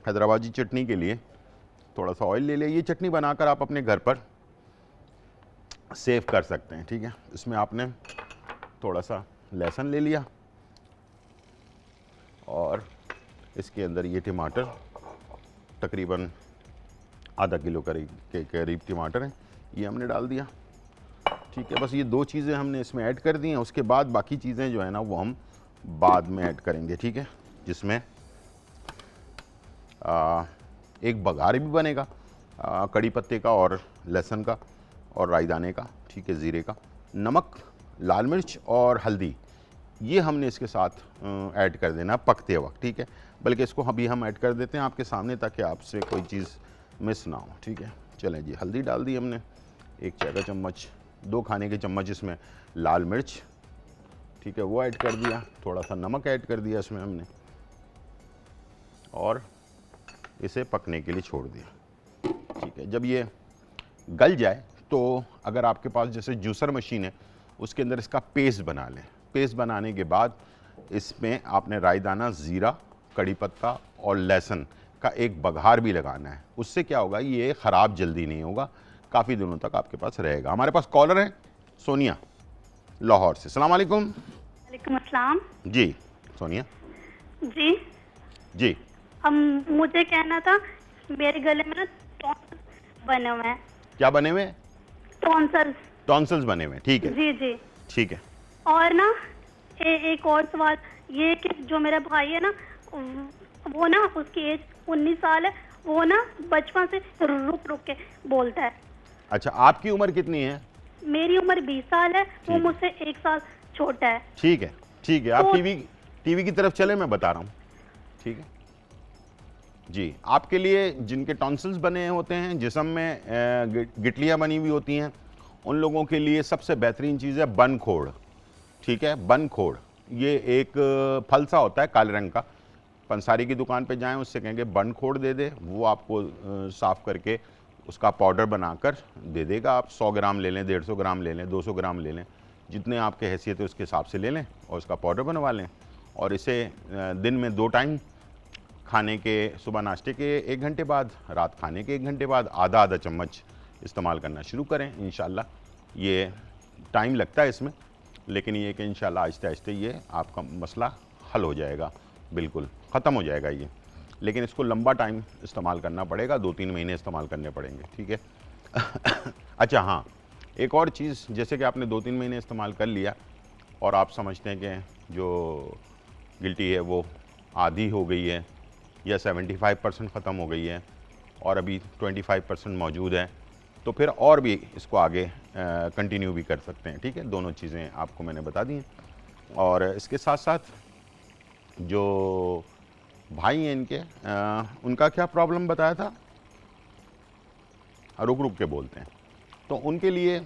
S2: हैदराबादी चटनी के लिए थोड़ा सा ऑयल ले लिया। ये चटनी बनाकर आप अपने घर पर सेव कर सकते हैं, ठीक है। इसमें आपने थोड़ा सा लहसुन ले लिया और इसके अंदर ये टमाटर तकरीबन आधा किलो के करीब टमाटर हैं, ये हमने डाल दिया, ठीक है। बस ये 2 चीज़ें हमने इसमें ऐड कर दी हैं। उसके बाद बाकी चीज़ें जो है ना वो हम बाद में ऐड करेंगे, ठीक है। जिसमें एक बघार भी बनेगा कड़ी पत्ते का और लहसुन का और राई दाने का, ठीक है, ज़ीरे का, नमक, लाल मिर्च और हल्दी, ये हमने इसके साथ ऐड कर देना पकते वक्त, ठीक है। बल्कि इसको अभी हम ऐड कर देते हैं आपके सामने ताकि आपसे कोई चीज़ मिस ना हो, ठीक है। चलें जी, हल्दी डाल दी हमने 1 चाय का चम्मच, 2 खाने के चम्मच इसमें लाल मिर्च, ठीक है, वो ऐड कर दिया। थोड़ा सा नमक ऐड कर दिया इसमें हमने और इसे पकने के लिए छोड़ दिया, ठीक है। जब ये गल जाए तो अगर आपके पास जैसे जूसर मशीन है उसके अंदर इसका पेस्ट बना लें। पेस्ट बनाने के बाद इसमें आपने राई दाना, ज़ीरा, कड़ी पत्ता और लहसुन का एक बघार भी लगाना है। उससे क्या होगा, ये ख़राब जल्दी नहीं होगा, काफ़ी दिनों तक आपके पास रहेगा। हमारे पास कॉलर है सोनिया लाहौर से। अस्सलाम वालेकुम।
S5: वालेकुम अस्सलाम।
S2: जी सोनिया।
S5: जी
S2: जी
S5: मुझे कहना था, मेरे गले में ना टॉन्सिल्स बने हुए हैं।
S2: क्या बने हुए हैं?
S5: टॉन्सिल्स।
S2: टॉन्सिल्स बने हुए हैं, ठीक है।
S5: जी जी।
S2: ठीक है।
S5: और ना एक और सवाल ये कि जो मेरा भाई है ना वो ना उसकी एज 19 साल है, वो ना बचपन से रुक रुक के बोलता है।
S2: अच्छा, आपकी उम्र कितनी है?
S5: मेरी उम्र 20 साल है, वो
S2: ठीक।
S5: मुझसे 1 साल छोटा है।
S2: ठीक है, ठीक है। आप
S5: तो-
S2: टीवी की तरफ चले, मैं बता रहा हूँ, ठीक है जी। आपके लिए जिनके टॉन्सिल्स बने होते हैं, जिस्म में गिटलियाँ बनी हुई होती हैं, उन लोगों के लिए सबसे बेहतरीन चीज़ है बनखोड़, ठीक है। बनखोड़ ये एक फल सा होता है काले रंग का। पंसारी की दुकान पे जाएं, उससे कहेंगे बनखोड़ दे दे, वो आपको साफ़ करके उसका पाउडर बनाकर दे देगा। आप 100 ग्राम ले लें, 150 ग्राम ले लें, 200 ग्राम ले लें, जितने आपके हैसियत है उसके हिसाब से ले लें और उसका पाउडर बनवा लें। और इसे दिन में 2 टाइम, खाने के सुबह नाश्ते के 1 घंटे बाद, रात खाने के 1 घंटे बाद आधा आधा चम्मच इस्तेमाल करना शुरू करें। इंशाल्लाह ये टाइम लगता है इसमें, लेकिन ये कि इंशाल्लाह आहिस्ते आहिस्ते ये आपका मसला हल हो जाएगा, बिल्कुल ख़त्म हो जाएगा ये। लेकिन इसको लंबा टाइम इस्तेमाल करना पड़ेगा, 2-3 महीने इस्तेमाल करने पड़ेंगे, ठीक है। अच्छा हाँ, एक और चीज़, जैसे कि आपने 2-3 महीने इस्तेमाल कर लिया और आप समझते हैं कि जो गिल्टी है वो आधी हो गई है या 75% ख़त्म हो गई है और अभी 25% मौजूद है, तो फिर और भी इसको आगे कंटिन्यू भी कर सकते हैं। ठीक है, दोनों चीज़ें आपको मैंने बता दी हैं। और इसके साथ साथ जो भाई हैं इनके, उनका क्या प्रॉब्लम बताया था, रुक रुक के बोलते हैं, तो उनके लिए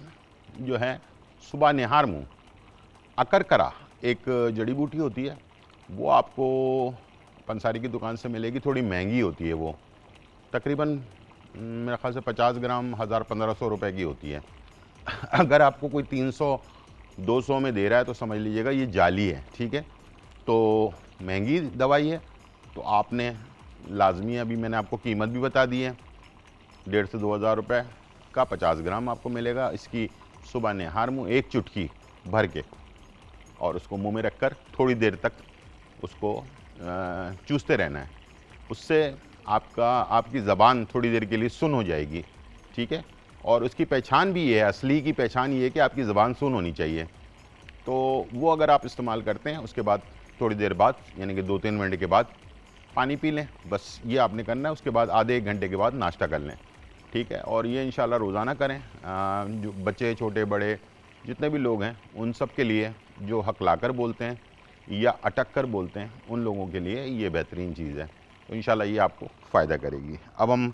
S2: जो है सुबह निहार मुँह अकरकरा एक जड़ी बूटी होती है, वो आपको पंसारी की दुकान से मिलेगी। थोड़ी महंगी होती है वो, तकरीबन मेरे ख्याल से 50 ग्राम 1000-1500 रुपए की होती है। अगर आपको कोई 300-200 में दे रहा है तो समझ लीजिएगा ये जाली है। ठीक है, तो महंगी दवाई है, तो आपने लाजमी, अभी मैंने आपको कीमत भी बता दी है, 1,500 से 2,000 रुपये का 50 ग्राम आपको मिलेगा। इसकी सुबह निहार मुँह एक चुटकी भर के और उसको मुंह में रखकर थोड़ी देर तक उसको चूसते रहना है। उससे आपकी ज़बान थोड़ी देर के लिए सुन हो जाएगी। ठीक है, और उसकी पहचान भी ये है, असली की पहचान ये है कि आपकी ज़बान सुन होनी चाहिए। तो वो अगर आप इस्तेमाल करते हैं, उसके बाद थोड़ी देर बाद, यानी कि 2-3 मिनट के बाद पानी पी लें, बस ये आपने करना है। उसके बाद आधे 1 घंटे के बाद नाश्ता कर लें। ठीक है, और ये इंशाल्लाह रोज़ाना करें। जो बच्चे, छोटे बड़े जितने भी लोग हैं, उन सब के लिए, जो हकलाकर बोलते हैं या अटक कर बोलते हैं, उन लोगों के लिए ये बेहतरीन चीज़ है। तो इंशाल्लाह ये आपको फ़ायदा करेगी। अब हम,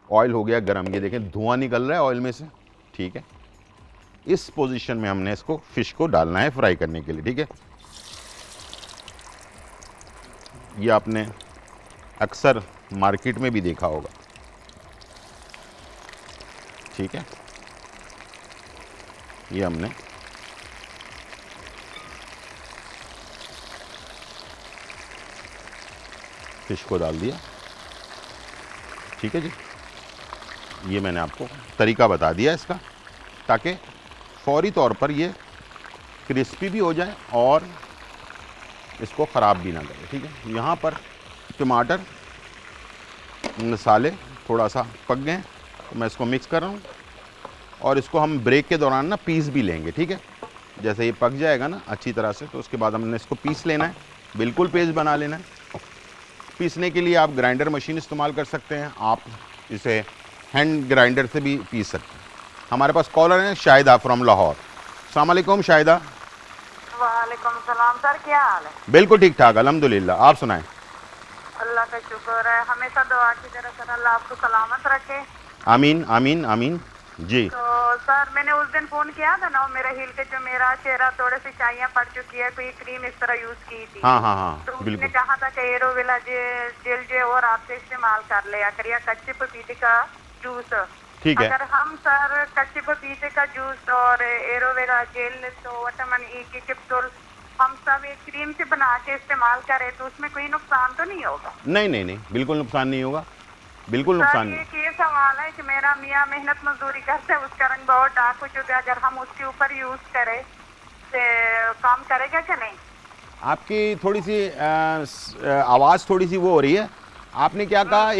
S2: ऑयल हो गया गरम, ये देखें धुआं निकल रहा है ऑयल में से। ठीक है, इस पोजीशन में हमने इसको, फ़िश को डालना है फ्राई करने के लिए। ठीक है, ये आपने अक्सर मार्केट में भी देखा होगा। ठीक है, ये हमने फ़िश को डाल दिया। ठीक है जी, ये मैंने आपको तरीका बता दिया इसका, ताकि फौरी तौर पर ये क्रिस्पी भी हो जाए और इसको ख़राब भी ना करे। ठीक है, यहाँ पर टमाटर, मसाले थोड़ा सा पक गए, तो मैं इसको मिक्स कर रहा हूँ और इसको हम ब्रेक के दौरान ना पीस भी लेंगे। ठीक है, जैसे ये पक जाएगा ना अच्छी तरह से, तो उसके बाद हमने इसको पीस लेना है, बिल्कुल पेस्ट बना लेना है। पीसने के लिए आप ग्राइंडर मशीन इस्तेमाल कर सकते हैं, आप इसे हैंड ग्राइंडर से भी पीस सकते हैं। हमारे पास कॉलर हैं शाहिदा फ्रॉम लाहौर। अस्सलाम वालेकुम शाहिदा।
S6: वालेकुम सलाम सर, क्या हाल है?
S2: बिल्कुल ठीक ठाक, अल्हम्दुलिल्लाह, आप सुनाएं।
S6: अल्लाह का शुक्र है, हमेशा दुआ की तरह सर अल्लाह आपको सलामत रखे।
S2: आमीन आमीन आमीन जी।
S6: तो सर मैंने उस दिन फोन किया था ना, मेरा हिल के जो मेरा चेहरा थोड़े से चाइयाँ पड़ चुकी है, कोई क्रीम इस तरह यूज की थी।
S2: हाँ हाँ हाँ,
S6: तो उसने
S2: बिल्कुल।
S6: कहा था कि एरोवेरा जेल जो और आपसे इस्तेमाल कर लिया करिए, कच्चे पपीते का जूस।
S2: ठीक है,
S6: अगर हम सर कच्चे पपीते का जूस और एरोवेरा जेल तो विटामिन ई की कैप्सूल हम सब एक क्रीम से बना के इस्तेमाल करें तो उसमें कोई नुकसान तो नहीं होगा?
S2: नहीं नहीं नहीं, बिल्कुल नुकसान नहीं होगा, बिल्कुल नुकसान नहीं।
S6: सर ये सवाल है कि मेरा मियाँ मेहनत मजदूरी करते है, उसका रंग बहुत डार्क हो चुका है, अगर हम उसके ऊपर यूज करें तो काम करेगा कि नहीं?
S2: आपकी थोड़ी सी आवाज़ थोड़ी सी वो हो रही है। आपने क्या कहा?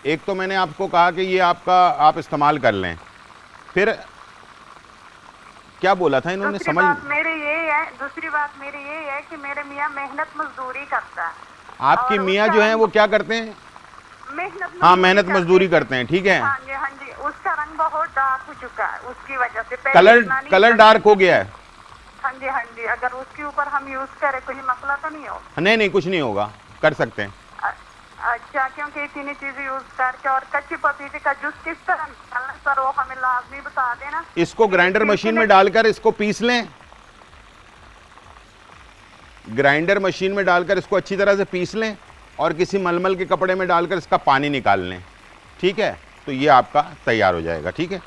S2: एक तो मैंने आपको कहा कि ये आप इस्तेमाल कर लें, फिर क्या बोला था इन्होंने?
S6: दूसरी
S2: समझ,
S6: बात मेरी ये है कि मेरे मियाँ मेहनत मजदूरी करता है।
S2: आपकी मियाँ जो हैं वो क्या करते हैं? हाँ, मेहनत मजदूरी करते हैं। ठीक है,
S6: हाँ जी, उसका रंग बहुत डार्क हो चुका है, उसकी वजह से
S2: कलर डार्क हो गया है।
S6: हाँ जी, अगर उसके ऊपर हम यूज करें कोई मसला तो नहीं होगा?
S2: नहीं, कुछ नहीं होगा, कर सकते हैं।
S6: अच्छा, क्योंकि इतनी चीजें यूज करके, और कच्चे पपीते का जूस किस तरह निकालना सर वो हमें लाजमी बता देना।
S2: इसको ग्राइंडर मशीन में डालकर इसको पीस लें, ग्राइंडर मशीन में डालकर इसको अच्छी तरह से पीस लें और किसी मलमल के कपड़े में डालकर इसका पानी निकाल लें। ठीक है, तो ये आपका तैयार हो जाएगा। ठीक है,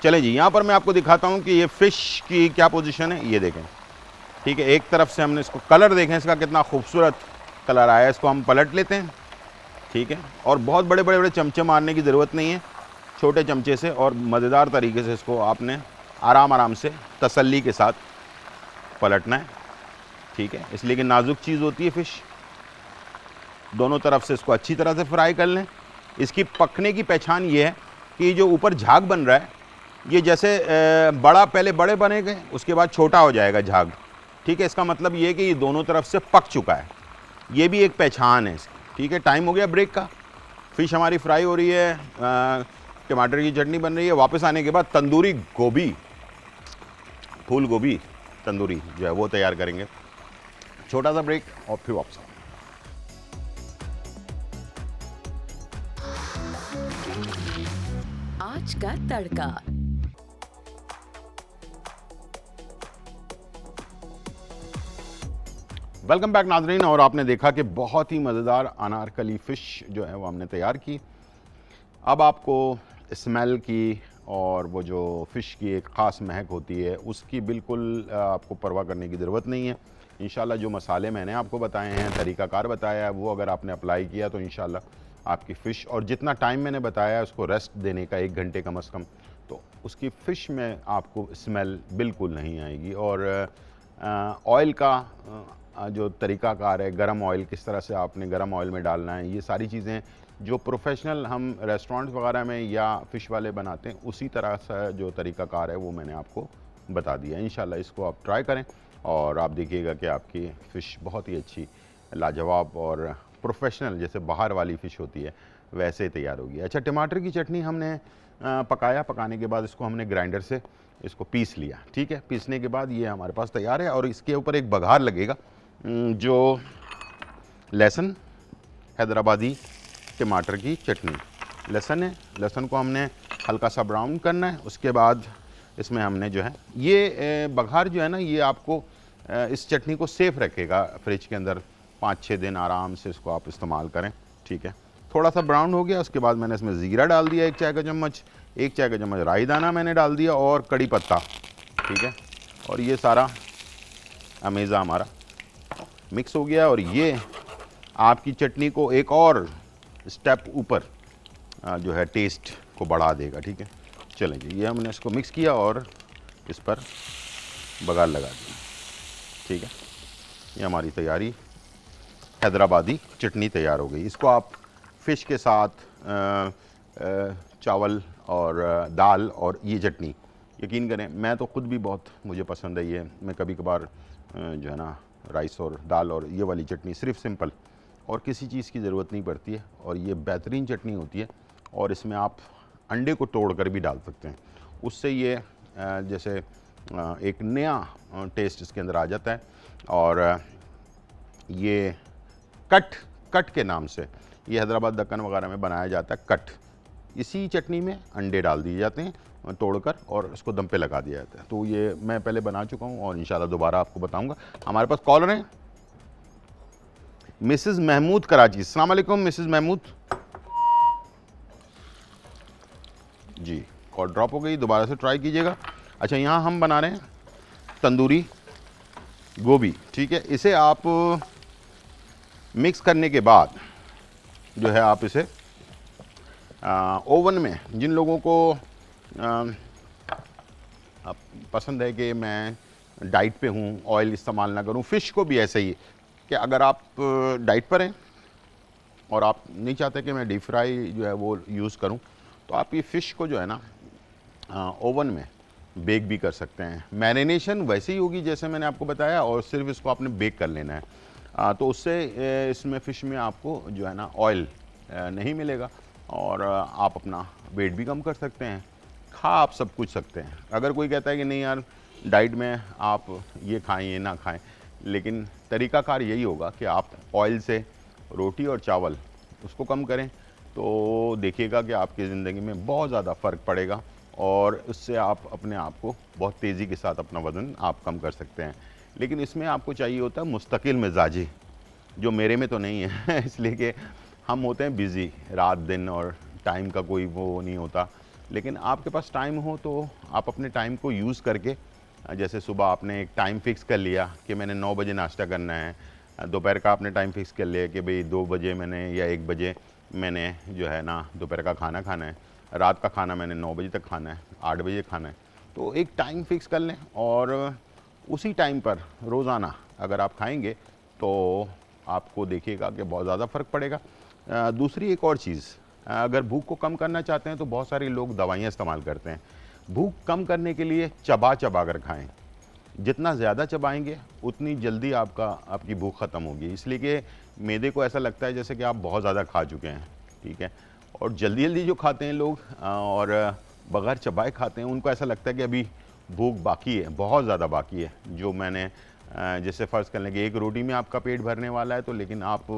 S2: चलें जी, यहाँ पर मैं आपको दिखाता हूँ कि ये फ़िश की क्या पोजीशन है, ये देखें। ठीक है, एक तरफ से हमने इसको, कलर देखें इसका कितना खूबसूरत कलर आया है। इसको हम पलट लेते हैं। ठीक है, और बहुत बड़े बड़े चमचे मारने की ज़रूरत नहीं है, छोटे चमचे से और मज़ेदार तरीके से इसको आपने आराम से तसल्ली के साथ पलटना है। ठीक है, इसलिए कि नाजुक चीज़ होती है फ़िश। दोनों तरफ से इसको अच्छी तरह से फ्राई कर लें। इसकी पकने की पहचान ये है कि जो ऊपर झाग बन रहा है ये जैसे बड़ा पहले बड़े बनेंगे, उसके बाद छोटा हो जाएगा झाग, ठीक है। इसका मतलब ये है कि ये दोनों तरफ से पक चुका है, ये भी एक पहचान है इसकी, ठीक है। टाइम हो गया ब्रेक का, फ़िश हमारी फ्राई हो रही है, टमाटर की चटनी बन रही है। वापस आने के बाद तंदूरी गोभी, फूल गोभी तंदूरी जो है वो तैयार करेंगे। छोटा सा ब्रेक और फिर वापस।
S1: आज का तड़का।
S2: वेलकम बैक नाजरीन। और आपने देखा कि बहुत ही मज़ेदार अनारकली फ़िश जो है वो हमने तैयार की। अब आपको स्मेल की और वो जो फ़िश की एक ख़ास महक होती है उसकी बिल्कुल आपको परवाह करने की ज़रूरत नहीं है। इंशाल्लाह जो मसाले मैंने आपको बताए हैं, तरीक़ाकार बताया है, वो अगर आपने अप्लाई किया तो इंशाल्लाह आपकी फ़िश, और जितना टाइम मैंने बताया है उसको रेस्ट देने का 1 घंटे कम से कम, तो उसकी फ़िश में आपको स्मेल बिल्कुल नहीं आएगी। और ऑयल का जो तरीक़ाकार है, गरम ऑयल किस तरह से आपने गरम ऑयल में डालना है, ये सारी चीज़ें जो प्रोफेशनल हम रेस्टोरेंट वगैरह में या फ़िश वाले बनाते हैं उसी तरह से जो तरीक़ाकार है वो मैंने आपको बता दिया। इंशाल्लाह इसको आप ट्राई करें और आप देखिएगा कि आपकी फ़िश बहुत ही अच्छी, लाजवाब और प्रोफेशनल जैसे बाहर वाली फ़िश होती है वैसे तैयार होगी। अच्छा, टमाटर की चटनी हमने पकाया, पकाने के बाद इसको हमने ग्राइंडर से इसको पीस लिया, ठीक है। पीसने के बाद ये हमारे पास तैयार है और इसके ऊपर एक बघार लगेगा जो लहसुन, हैदराबादी टमाटर की चटनी, लहसुन है, लहसुन को हमने हल्का सा ब्राउन करना है। उसके बाद इसमें हमने जो है ये बघार जो है ना, ये आपको इस चटनी को सेफ़ रखेगा फ्रिज के अंदर 5-6 दिन आराम से इसको आप इस्तेमाल करें, ठीक है। थोड़ा सा ब्राउन हो गया, उसके बाद मैंने इसमें ज़ीरा डाल दिया 1 चाय का चम्मच, 1 चाय का चम्मच राई दाना मैंने डाल दिया और कड़ी पत्ता, ठीक है। और ये सारा अमेज़ा हमारा मिक्स हो गया और ये आपकी चटनी को एक और स्टेप ऊपर जो है टेस्ट को बढ़ा देगा, ठीक है। चलें जी, ये हमने इसको मिक्स किया और इस पर बघार लगा दिया, ठीक है। ये हमारी तैयारी हैदराबादी चटनी तैयार हो गई। इसको आप फ़िश के साथ चावल और दाल और ये चटनी, यकीन करें मैं तो ख़ुद भी बहुत, मुझे पसंद है ये। मैं कभी कभार जो है ना राइस और दाल और ये वाली चटनी सिर्फ सिंपल और किसी चीज़ की ज़रूरत नहीं पड़ती है और ये बेहतरीन चटनी होती है। और इसमें आप अंडे को तोड़कर भी डाल सकते हैं, उससे ये जैसे एक नया टेस्ट इसके अंदर आ जाता है। और ये कट के नाम से ये हैदराबाद दक्कन वगैरह में बनाया जाता है कट। इसी चटनी में अंडे डाल दिए जाते हैं तोड़कर और इसको दम पे लगा दिया जाता है। तो ये मैं पहले बना चुका हूँ और इंशाल्लाह दोबारा आपको बताऊंगा। हमारे पास कॉलर हैं मिसेस महमूद कराची। अस्सलाम वालेकुम मिसेस महमूद जी, कॉल ड्रॉप हो गई, दोबारा से ट्राई कीजिएगा। अच्छा, यहाँ हम बना रहे हैं तंदूरी गोभी, ठीक है। इसे आप मिक्स करने के बाद जो है आप इसे ओवन में, जिन लोगों को पसंद है कि मैं डाइट पे हूँ, ऑयल इस्तेमाल ना करूँ, फ़िश को भी ऐसे ही कि अगर आप डाइट पर हैं और आप नहीं चाहते कि मैं डीप फ्राई जो है वो यूज़ करूं, तो आप ये फ़िश को जो है ना ओवन में बेक भी कर सकते हैं। मैरिनेशन वैसे ही होगी जैसे मैंने आपको बताया और सिर्फ इसको आपने बेक कर लेना है। तो उससे इसमें फ़िश में आपको जो है ना ऑयल नहीं मिलेगा और आप अपना वेट भी कम कर सकते हैं, खा आप सब कुछ सकते हैं। अगर कोई कहता है कि नहीं यार डाइट में आप ये खाएं ये ना खाएं, लेकिन तरीक़ाकार यही होगा कि आप ऑयल से रोटी और चावल उसको कम करें, तो देखिएगा कि आपकी ज़िंदगी में बहुत ज़्यादा फ़र्क पड़ेगा और उससे आप अपने आप को बहुत तेज़ी के साथ अपना वज़न आप कम कर सकते हैं। लेकिन इसमें आपको चाहिए होता है मुस्तकिल मिजाजी, जो मेरे में तो नहीं है इसलिए कि हम होते हैं बिज़ी रात दिन और टाइम का कोई वो नहीं होता। लेकिन आपके पास टाइम हो तो आप अपने टाइम को यूज़ करके, जैसे सुबह आपने एक टाइम फ़िक्स कर लिया कि मैंने 9 बजे नाश्ता करना है, दोपहर का आपने टाइम फ़िक्स कर लिया कि भाई 2 बजे मैंने या 1 बजे मैंने जो है ना दोपहर का खाना खाना है, रात का खाना मैंने 9 बजे तक खाना है, 8 बजे खाना है। तो एक टाइम फ़िक्स कर लें और उसी टाइम पर रोज़ाना अगर आप खाएंगे तो आपको देखिएगा कि बहुत ज़्यादा फ़र्क पड़ेगा। दूसरी एक और चीज़, अगर भूख को कम करना चाहते हैं तो बहुत सारे लोग दवाइयाँ इस्तेमाल करते हैं। भूख कम करने के लिए चबा चबा कर खाएं। जितना ज़्यादा चबाएंगे उतनी जल्दी आपकी भूख ख़त्म होगी, इसलिए कि मैदे को ऐसा लगता है जैसे कि आप बहुत ज़्यादा खा चुके हैं, ठीक है। और जल्दी जल्दी जो खाते हैं लोग और बग़ैर चबाए खाते हैं, उनको ऐसा लगता है कि अभी भूख बाकी है, बहुत ज़्यादा बाकी है। जो मैंने जैसे फ़र्ज़ कर लें कि एक रोटी में आपका पेट भरने वाला है, तो लेकिन आप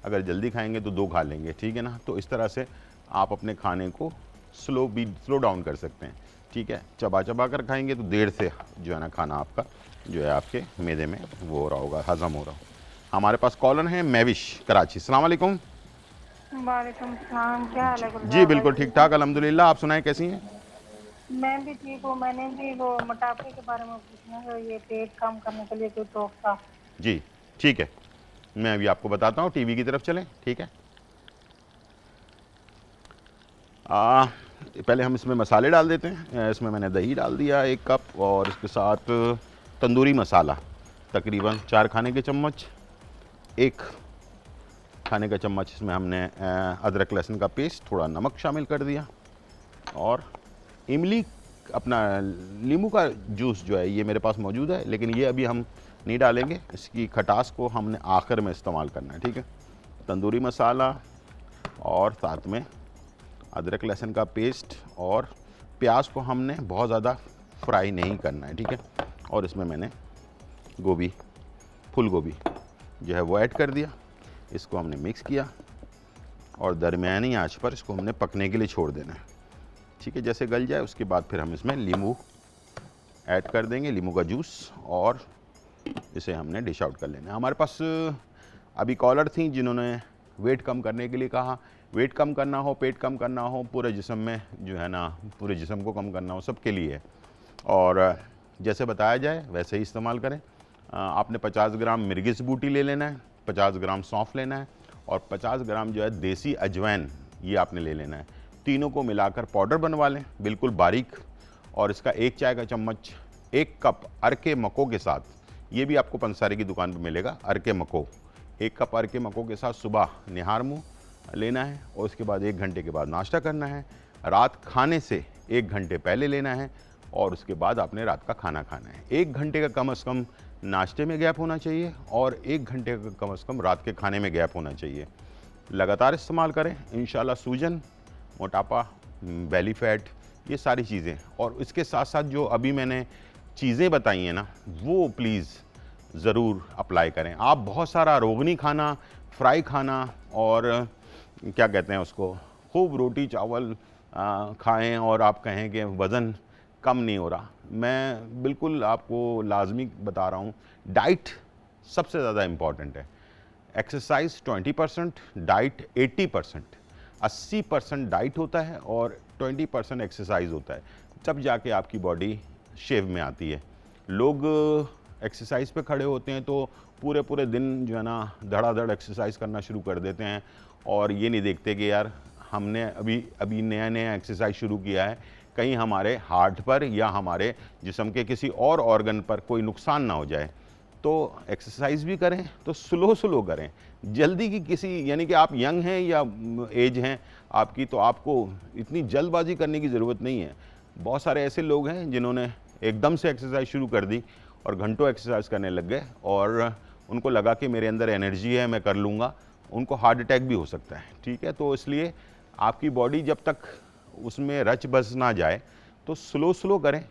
S2: अगर जल्दी खाएंगे तो 2 खा लेंगे, ठीक है ना। तो इस तरह से आप अपने खाने को स्लो डाउन कर सकते हैं, ठीक है। चबा चबा कर खाएंगे तो देर से जो है ना खाना आपका जो है आपके मैदे में वो हो रहा होगा, हज़म हो रहा होगा। हमारे पास कॉलर हैं महविश कराची। अस्सलाम वालेकुम।
S6: वालेकुम सलाम, क्या हाल है गुलजार
S2: जी बिल्कुल
S6: भाई?
S2: ठीक ठाक अल्हम्दुलिल्लाह, आप सुनाएं कैसी हैं?
S6: मैं भी ठीक हूँ। मैंने भी वो मोटापे के बारे में पूछना है, ये पेट कम करने के लिए कोई टोटका।
S2: जी ठीक है, मैं अभी आपको बताता हूँ, टीवी की तरफ चलें, ठीक है। पहले हम इसमें मसाले डाल देते हैं। इसमें मैंने दही डाल दिया 1 कप, और इसके साथ तंदूरी मसाला तकरीबन 4 खाने के चम्मच, 1 खाने का चम्मच इसमें हमने अदरक लहसुन का पेस्ट, थोड़ा नमक शामिल कर दिया, और इमली अपना नींबू का जूस जो है ये मेरे पास मौजूद है, लेकिन ये अभी हम नहीं डालेंगे, इसकी खटास को हमने आखिर में इस्तेमाल करना है, ठीक है। तंदूरी मसाला और साथ में अदरक लहसुन का पेस्ट, और प्याज को हमने बहुत ज़्यादा फ्राई नहीं करना है, ठीक है। और इसमें मैंने गोभी, फूल गोभी जो है वो ऐड कर दिया। इसको हमने मिक्स किया और दरमियानी आंच पर इसको हमने पकने के लिए छोड़ देना है, ठीक है। जैसे गल जाए उसके बाद फिर हम इसमें नींबू ऐड कर देंगे, नींबू का जूस, और इसे हमने डिश आउट कर लेना है। हमारे पास अभी कॉलर थी जिन्होंने वेट कम करने के लिए कहा। वेट कम करना हो, पेट कम करना हो, पूरे जिस्म में जो है ना, पूरे जिस्म को कम करना हो, सबके लिए है। और जैसे बताया जाए वैसे ही इस्तेमाल करें। आपने 50 ग्राम मिर्गिस बूटी ले लेना है, 50 ग्राम सौंफ लेना है, और 50 ग्राम जो है देसी अजवाइन ये आपने ले लेना है। तीनों को मिलाकर पाउडर बनवा लें बिल्कुल बारीक, और इसका 1 चाय का चम्मच 1 कप अरके मको के साथ, ये भी आपको पंसारी की दुकान पर मिलेगा, अरके मको, 1 कप अरके मको के साथ सुबह निहार मुँह लेना है, और उसके बाद 1 घंटे के बाद नाश्ता करना है। रात खाने से 1 घंटे पहले लेना है, और उसके बाद आपने रात का खाना खाना है। 1 घंटे का कम से कम नाश्ते में गैप होना चाहिए, और 1 घंटे का कम से कम रात के खाने में गैप होना चाहिए। लगातार इस्तेमाल करें, इंशाल्लाह सूजन, मोटापा, बेली फैट, ये सारी चीज़ें, और इसके साथ साथ जो अभी मैंने चीज़ें बताई हैं ना, वो प्लीज़ ज़रूर अप्लाई करें। आप बहुत सारा रोगनी खाना, फ्राई खाना, और क्या कहते हैं उसको, खूब रोटी चावल खाएं और आप कहें कि वज़न कम नहीं हो रहा। मैं बिल्कुल आपको लाजमी बता रहा हूँ, डाइट सबसे ज़्यादा इम्पॉर्टेंट है। एक्सरसाइज 20%, डाइट 80%, 80% डाइट होता है और 20% एक्सरसाइज होता है, तब जाके आपकी बॉडी शेप में आती है। लोग एक्सरसाइज पे खड़े होते हैं तो पूरे पूरे दिन जो है ना धड़ाधड़ एक्सरसाइज करना शुरू कर देते हैं, और ये नहीं देखते कि यार हमने अभी नया नया एक्सरसाइज शुरू किया है, कहीं हमारे हार्ट पर या हमारे जिस्म के किसी और ऑर्गन पर कोई नुकसान ना हो जाए। तो एक्सरसाइज भी करें तो स्लो करें, जल्दी की किसी, यानी कि आप यंग हैं या एज हैं आपकी, तो आपको इतनी जल्दबाजी करने की ज़रूरत नहीं है। बहुत सारे ऐसे लोग हैं जिन्होंने एकदम से एक्सरसाइज शुरू कर दी और घंटों एक्सरसाइज करने लग गए, और उनको लगा कि मेरे अंदर एनर्जी है, मैं कर लूँगा, उनको हार्ट अटैक भी हो सकता है, ठीक है। तो इसलिए आपकी बॉडी जब तक उसमें रच बस ना जाए तो स्लो करें,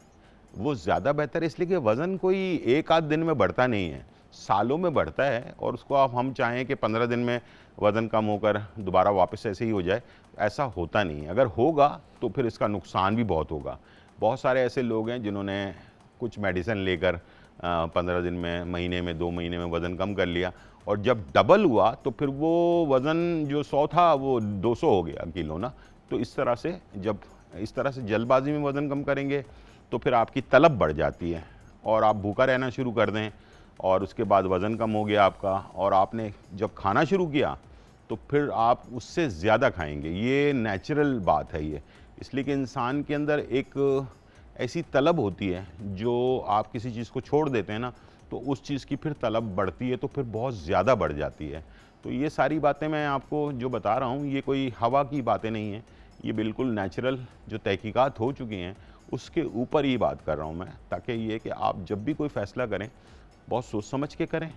S2: वो ज़्यादा बेहतर है। इसलिए कि वज़न कोई एक आध दिन में बढ़ता नहीं है, सालों में बढ़ता है, और उसको आप हम चाहें कि 15 दिन में वज़न कम होकर दोबारा वापस ऐसे ही हो जाए, ऐसा होता नहीं है। अगर होगा तो फिर इसका नुकसान भी बहुत होगा। बहुत सारे ऐसे लोग हैं जिन्होंने कुछ मेडिसिन लेकर 15 दिन में, महीने में, 2 महीने में वज़न कम कर लिया, और जब डबल हुआ तो फिर वो वज़न जो 100 था वो 200 हो गया किलो ना। तो इस तरह से जल्दबाजी में वज़न कम करेंगे तो फिर आपकी तलब बढ़ जाती है, और आप भूखा रहना शुरू कर दें, और उसके बाद वज़न कम हो गया आपका, और आपने जब खाना शुरू किया तो फिर आप उससे ज़्यादा खाएंगे। ये नेचुरल बात है ये, इसलिए कि इंसान के अंदर एक ऐसी तलब होती है, जो आप किसी चीज़ को छोड़ देते हैं ना तो उस चीज़ की फिर तलब बढ़ती है, तो फिर बहुत ज़्यादा बढ़ जाती है। तो ये सारी बातें मैं आपको जो बता रहा हूँ, ये कोई हवा की बातें नहीं हैं, ये बिल्कुल नेचुरल जो तहकीकात हो चुकी हैं उसके ऊपर ही बात कर रहा हूँ मैं, ताकि ये कि आप जब भी कोई फ़ैसला करें बहुत सोच समझ के करें।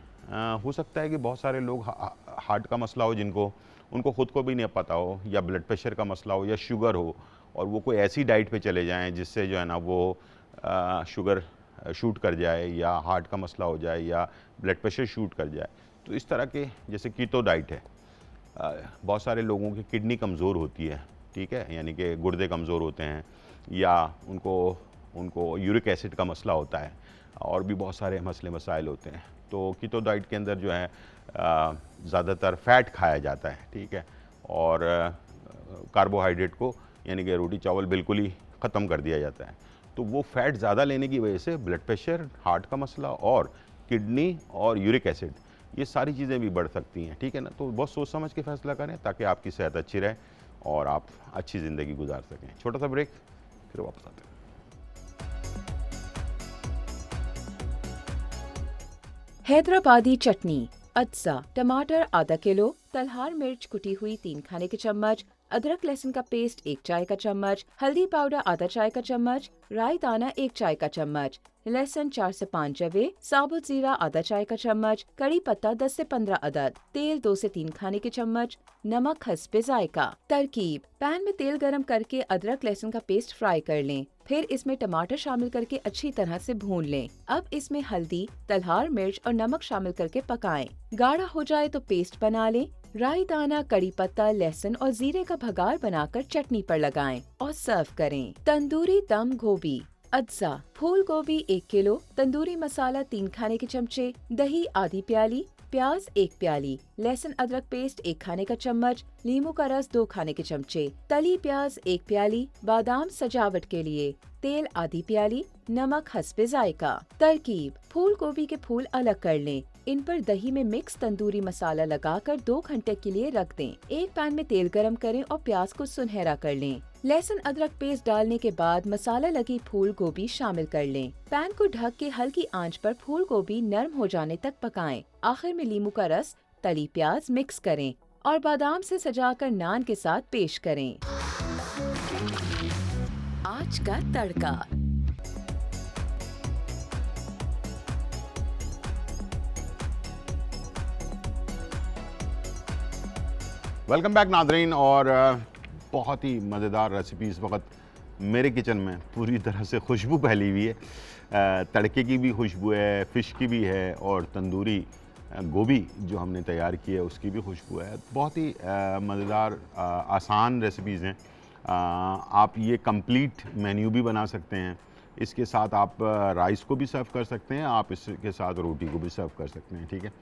S2: हो सकता है कि बहुत सारे लोग हार्ट का मसला हो जिनको, उनको ख़ुद को भी नहीं पता हो, या ब्लड प्रेशर का मसला हो या शुगर हो, और वो कोई ऐसी डाइट पे चले जाएं जिससे जो है ना वो शुगर शूट कर जाए या हार्ट का मसला हो जाए या ब्लड प्रेशर शूट कर जाए। तो इस तरह के, जैसे कीटो डाइट है, बहुत सारे लोगों की किडनी कमज़ोर होती है, ठीक है, यानी कि गुर्दे कमज़ोर होते हैं, या उनको यूरिक एसिड का मसला होता है, और भी बहुत सारे मसले मसाइल होते हैं। तो कीटो डाइट के अंदर जो है ज़्यादातर फ़ैट खाया जाता है, ठीक है, और कार्बोहाइड्रेट को यानी कि रोटी चावल बिल्कुल ही ख़त्म कर दिया जाता है। तो वो फ़ैट ज़्यादा लेने की वजह से ब्लड प्रेशर, हार्ट का मसला और किडनी और यूरिक एसिड, ये सारी चीज़ें भी बढ़ सकती हैं, ठीक है ना। तो बहुत सोच समझ के फ़ैसला करें ताकि आपकी सेहत अच्छी रहे और आप अच्छी ज़िंदगी गुजार सकें। छोटा सा ब्रेक, फिर वापस आते हैं।
S1: हैदराबादी चटनी, अदसा, टमाटर आधा किलो, तलहार मिर्च कुटी हुई 3 खाने के चम्मच, अदरक लहसुन का पेस्ट 1 चाय का चम्मच, हल्दी पाउडर आधा चाय का चम्मच, राई दाना 1 चाय का चम्मच, लहसुन 4 से 5 जवे, साबुत जीरा आधा चाय का चम्मच, कड़ी पत्ता 10 से 15 अदद, तेल 2 से 3 खाने के चम्मच, नमक हस्बे जायका। तरकीब: पैन में तेल गरम करके अदरक लहसुन का पेस्ट फ्राई कर लें, फिर इसमें टमाटर शामिल करके अच्छी तरह से भून लें। अब इसमें हल्दी, तलहार मिर्च और नमक शामिल करके पकाएं। गाढ़ा हो जाए तो पेस्ट बना लें। राई दाना, कड़ी पत्ता, लहसुन और जीरे का भगार बनाकर चटनी पर लगाएं और सर्व करें। तंदूरी दम गोभी, अदसा, फूल गोभी 1 किलो, तंदूरी मसाला 3 खाने के चमचे, दही आधी प्याली, प्याज 1 प्याली, लहसुन अदरक पेस्ट 1 खाने का चम्मच, नींबू का रस 2 खाने के चमचे, तली प्याज 1 प्याली, बादाम सजावट के लिए, तेल आधी प्याली, नमक हस्बे जायका। तरकीब: फूल गोभी के फूल अलग कर लें, इन पर दही में मिक्स तंदूरी मसाला लगाकर 2 घंटे के लिए रख दें। एक पैन में तेल गरम करें और प्याज को सुनहरा कर लें। लहसुन अदरक पेस्ट डालने के बाद मसाला लगी फूल गोभी शामिल कर लें। पैन को ढक के हल्की आंच पर फूल गोभी नरम हो जाने तक पकाएं। आखिर में नींबू का रस, तली प्याज मिक्स करें और बादाम से सजाकर नान के साथ पेश करें। आज का तड़का।
S2: वेलकम बैक नादरीन, और बहुत ही मज़ेदार रेसिपी इस वक्त मेरे किचन में पूरी तरह से खुशबू फैली हुई है। तड़के की भी खुशबू है, फ़िश की भी है, और तंदूरी गोभी जो हमने तैयार की है उसकी भी खुशबू है। बहुत ही मज़ेदार आसान रेसिपीज़ हैं। आप ये कंप्लीट मेन्यू भी बना सकते हैं। इसके साथ आप राइस को भी सर्व कर सकते हैं, आप इसके साथ रोटी को भी सर्व कर सकते हैं, ठीक है।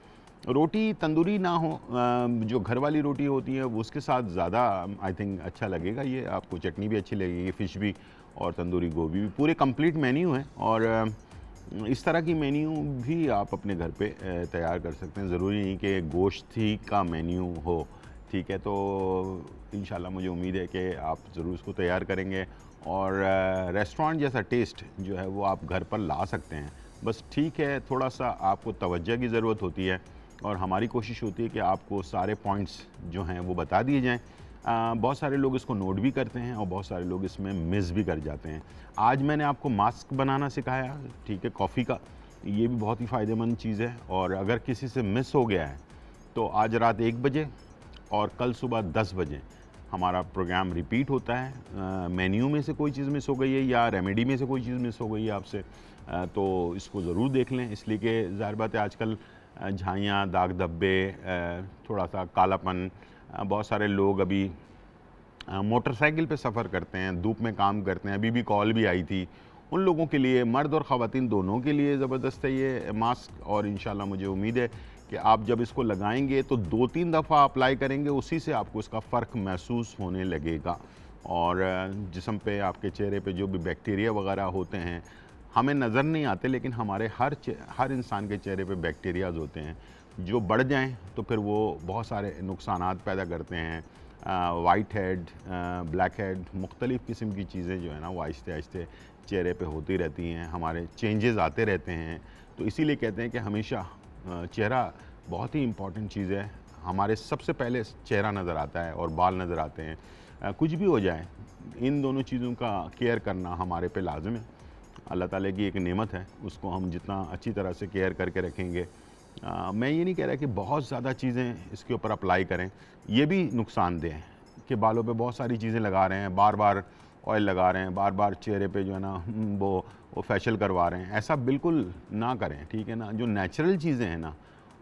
S2: रोटी तंदूरी ना हो, जो घर वाली रोटी होती है वो उसके साथ ज़्यादा आई थिंक अच्छा लगेगा। ये आपको चटनी भी अच्छी लगेगी, फ़िश भी और तंदूरी गोभी भी, पूरे कंप्लीट मेन्यू है। और इस तरह की मेन्यू भी आप अपने घर पे तैयार कर सकते हैं। ज़रूरी नहीं कि गोश्त ही का मेन्यू हो, ठीक है। तो इंशाल्लाह मुझे उम्मीद है कि आप ज़रूर इसको तैयार करेंगे और रेस्टोरेंट जैसा टेस्ट जो है वो आप घर पर ला सकते हैं। बस ठीक है, थोड़ा सा आपको तवज्जो की ज़रूरत होती है और हमारी कोशिश होती है कि आपको सारे पॉइंट्स जो हैं वो बता दिए जाएं। बहुत सारे लोग इसको नोट भी करते हैं और बहुत सारे लोग इसमें मिस भी कर जाते हैं। आज मैंने आपको मास्क बनाना सिखाया, ठीक है, कॉफ़ी का। ये भी बहुत ही फ़ायदेमंद चीज़ है। और अगर किसी से मिस हो गया है तो आज रात 1 बजे और कल सुबह 10 बजे हमारा प्रोग्राम रिपीट होता है। मेन्यू में से कोई चीज़ मिस हो गई है या रेमेडी में से कोई चीज़ मिस हो गई है आपसे, तो इसको ज़रूर देख लें। इसलिए कि ज़ाहिर बात है आजकल झाइयाँ, दाग धब्बे, थोड़ा सा कालापन, बहुत सारे लोग अभी मोटरसाइकिल पे सफ़र करते हैं, धूप में काम करते हैं। अभी भी कॉल भी आई थी, उन लोगों के लिए, मर्द और ख़वातीन दोनों के लिए ज़बरदस्त है ये मास्क। और इंशाल्लाह मुझे उम्मीद है कि आप जब इसको लगाएंगे तो 2-3 दफ़ा अप्लाई करेंगे, उसी से आपको इसका फ़र्क महसूस होने लगेगा। और जिस्म पे, आपके चेहरे पे जो भी बैक्टीरिया वगैरह होते हैं हमें नज़र नहीं आते, लेकिन हमारे हर इंसान के चेहरे पे बैक्टीरियाज़ होते हैं। जो बढ़ जाएं तो फिर वो बहुत सारे नुकसानात पैदा करते हैं। वाइट हेड, ब्लैक हेड, मुख्तलिफ़ किस्म की चीज़ें जो है ना वो आहिस्ते आहिस्ते चेहरे पे होती रहती हैं, हमारे चेंजेस आते रहते हैं। तो इसीलिए कहते हैं कि हमेशा चेहरा बहुत ही इम्पॉर्टेंट चीज़ है हमारे सबसे पहले चेहरा नज़र आता है और बाल नज़र आते हैं। कुछ भी हो जाए, इन दोनों चीज़ों का केयर करना हमारे पे लाजिम है। अल्लाह ताला की एक नेमत है, उसको हम जितना अच्छी तरह से केयर करके रखेंगे। मैं ये नहीं कह रहा कि बहुत ज़्यादा चीज़ें इसके ऊपर अप्लाई करें, ये भी नुकसानदेह है कि बालों पे बहुत सारी चीज़ें लगा रहे हैं, बार बार ऑयल लगा रहे हैं, बार बार चेहरे पे जो है ना वो फेशियल करवा रहे हैं। ऐसा बिल्कुल ना करें, ठीक है ना। जो नेचुरल चीज़ें हैं ना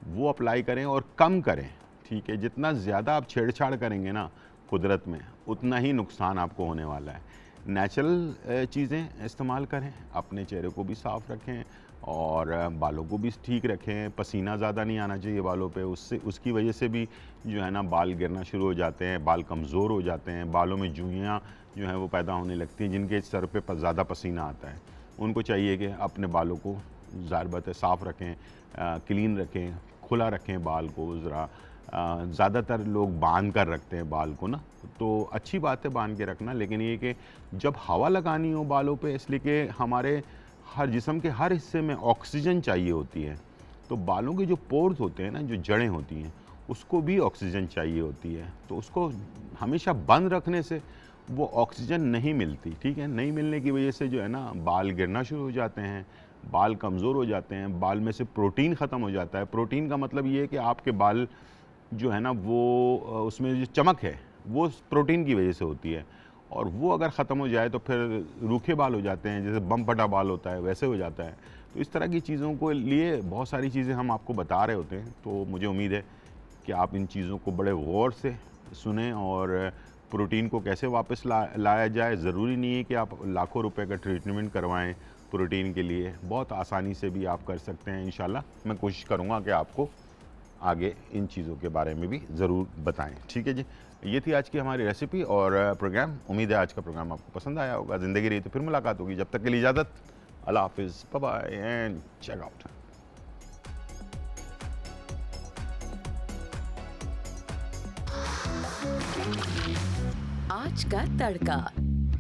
S2: वो अप्लाई करें और कम करें, ठीक है। जितना ज़्यादा आप छेड़छाड़ करेंगे ना कुदरत में, उतना ही नुकसान आपको होने वाला है। नेचुरल चीज़ें इस्तेमाल करें, अपने चेहरे को भी साफ़ रखें और बालों को भी ठीक रखें। पसीना ज़्यादा नहीं आना चाहिए बालों पे, उससे उसकी वजह से भी जो है ना बाल गिरना शुरू हो जाते हैं, बाल कमज़ोर हो जाते हैं, बालों में जुइयाँ जो हैं वो पैदा होने लगती हैं। जिनके सर पे ज़्यादा पसीना आता है उनको चाहिए कि अपने बालों को ज़ाहिर बात है साफ़ रखें, क्लीन रखें, खुला रखें बाल को ज़रा। ज़्यादातर लोग बांध कर रखते हैं बाल को ना, तो अच्छी बात है बांध के रखना, लेकिन ये कि जब हवा लगानी हो बालों पे, इसलिए कि हमारे हर जिस्म के हर हिस्से में ऑक्सीजन चाहिए होती है, तो बालों के जो पोर्स होते हैं ना, जो जड़ें होती हैं, उसको भी ऑक्सीजन चाहिए होती है। तो उसको हमेशा बंद रखने से वो ऑक्सीजन नहीं मिलती, ठीक है। नहीं मिलने की वजह से जो है ना बाल गिरना शुरू हो जाते हैं, बाल कमज़ोर हो जाते हैं, बाल में से प्रोटीन ख़त्म हो जाता है। प्रोटीन का मतलब ये है कि आपके बाल जो है ना वो उसमें जो चमक है वो प्रोटीन की वजह से होती है, और वो अगर ख़त्म हो जाए तो फिर रूखे बाल हो जाते हैं, जैसे बम फटा बाल होता है वैसे हो जाता है। तो इस तरह की चीज़ों को लिए बहुत सारी चीज़ें हम आपको बता रहे होते हैं। तो मुझे उम्मीद है कि आप इन चीज़ों को बड़े गौर से सुनें और प्रोटीन को कैसे वापस लाया जाए। ज़रूरी नहीं है कि आप लाखों रुपए का ट्रीटमेंट करवाएं प्रोटीन के लिए, बहुत आसानी से भी आप कर सकते हैं। इंशाल्लाह मैं कोशिश करूँगा कि आपको आगे इन चीज़ों के बारे में भी ज़रूर बताएं, ठीक है जी। ये थी आज की हमारी रेसिपी और प्रोग्राम। उम्मीद है आज का प्रोग्राम आपको पसंद आया होगा। ज़िंदगी रही तो फिर मुलाकात होगी, जब तक के लिए इजाज़त, अल्लाह हाफिज़, bye bye and check out.
S1: आज का तड़का।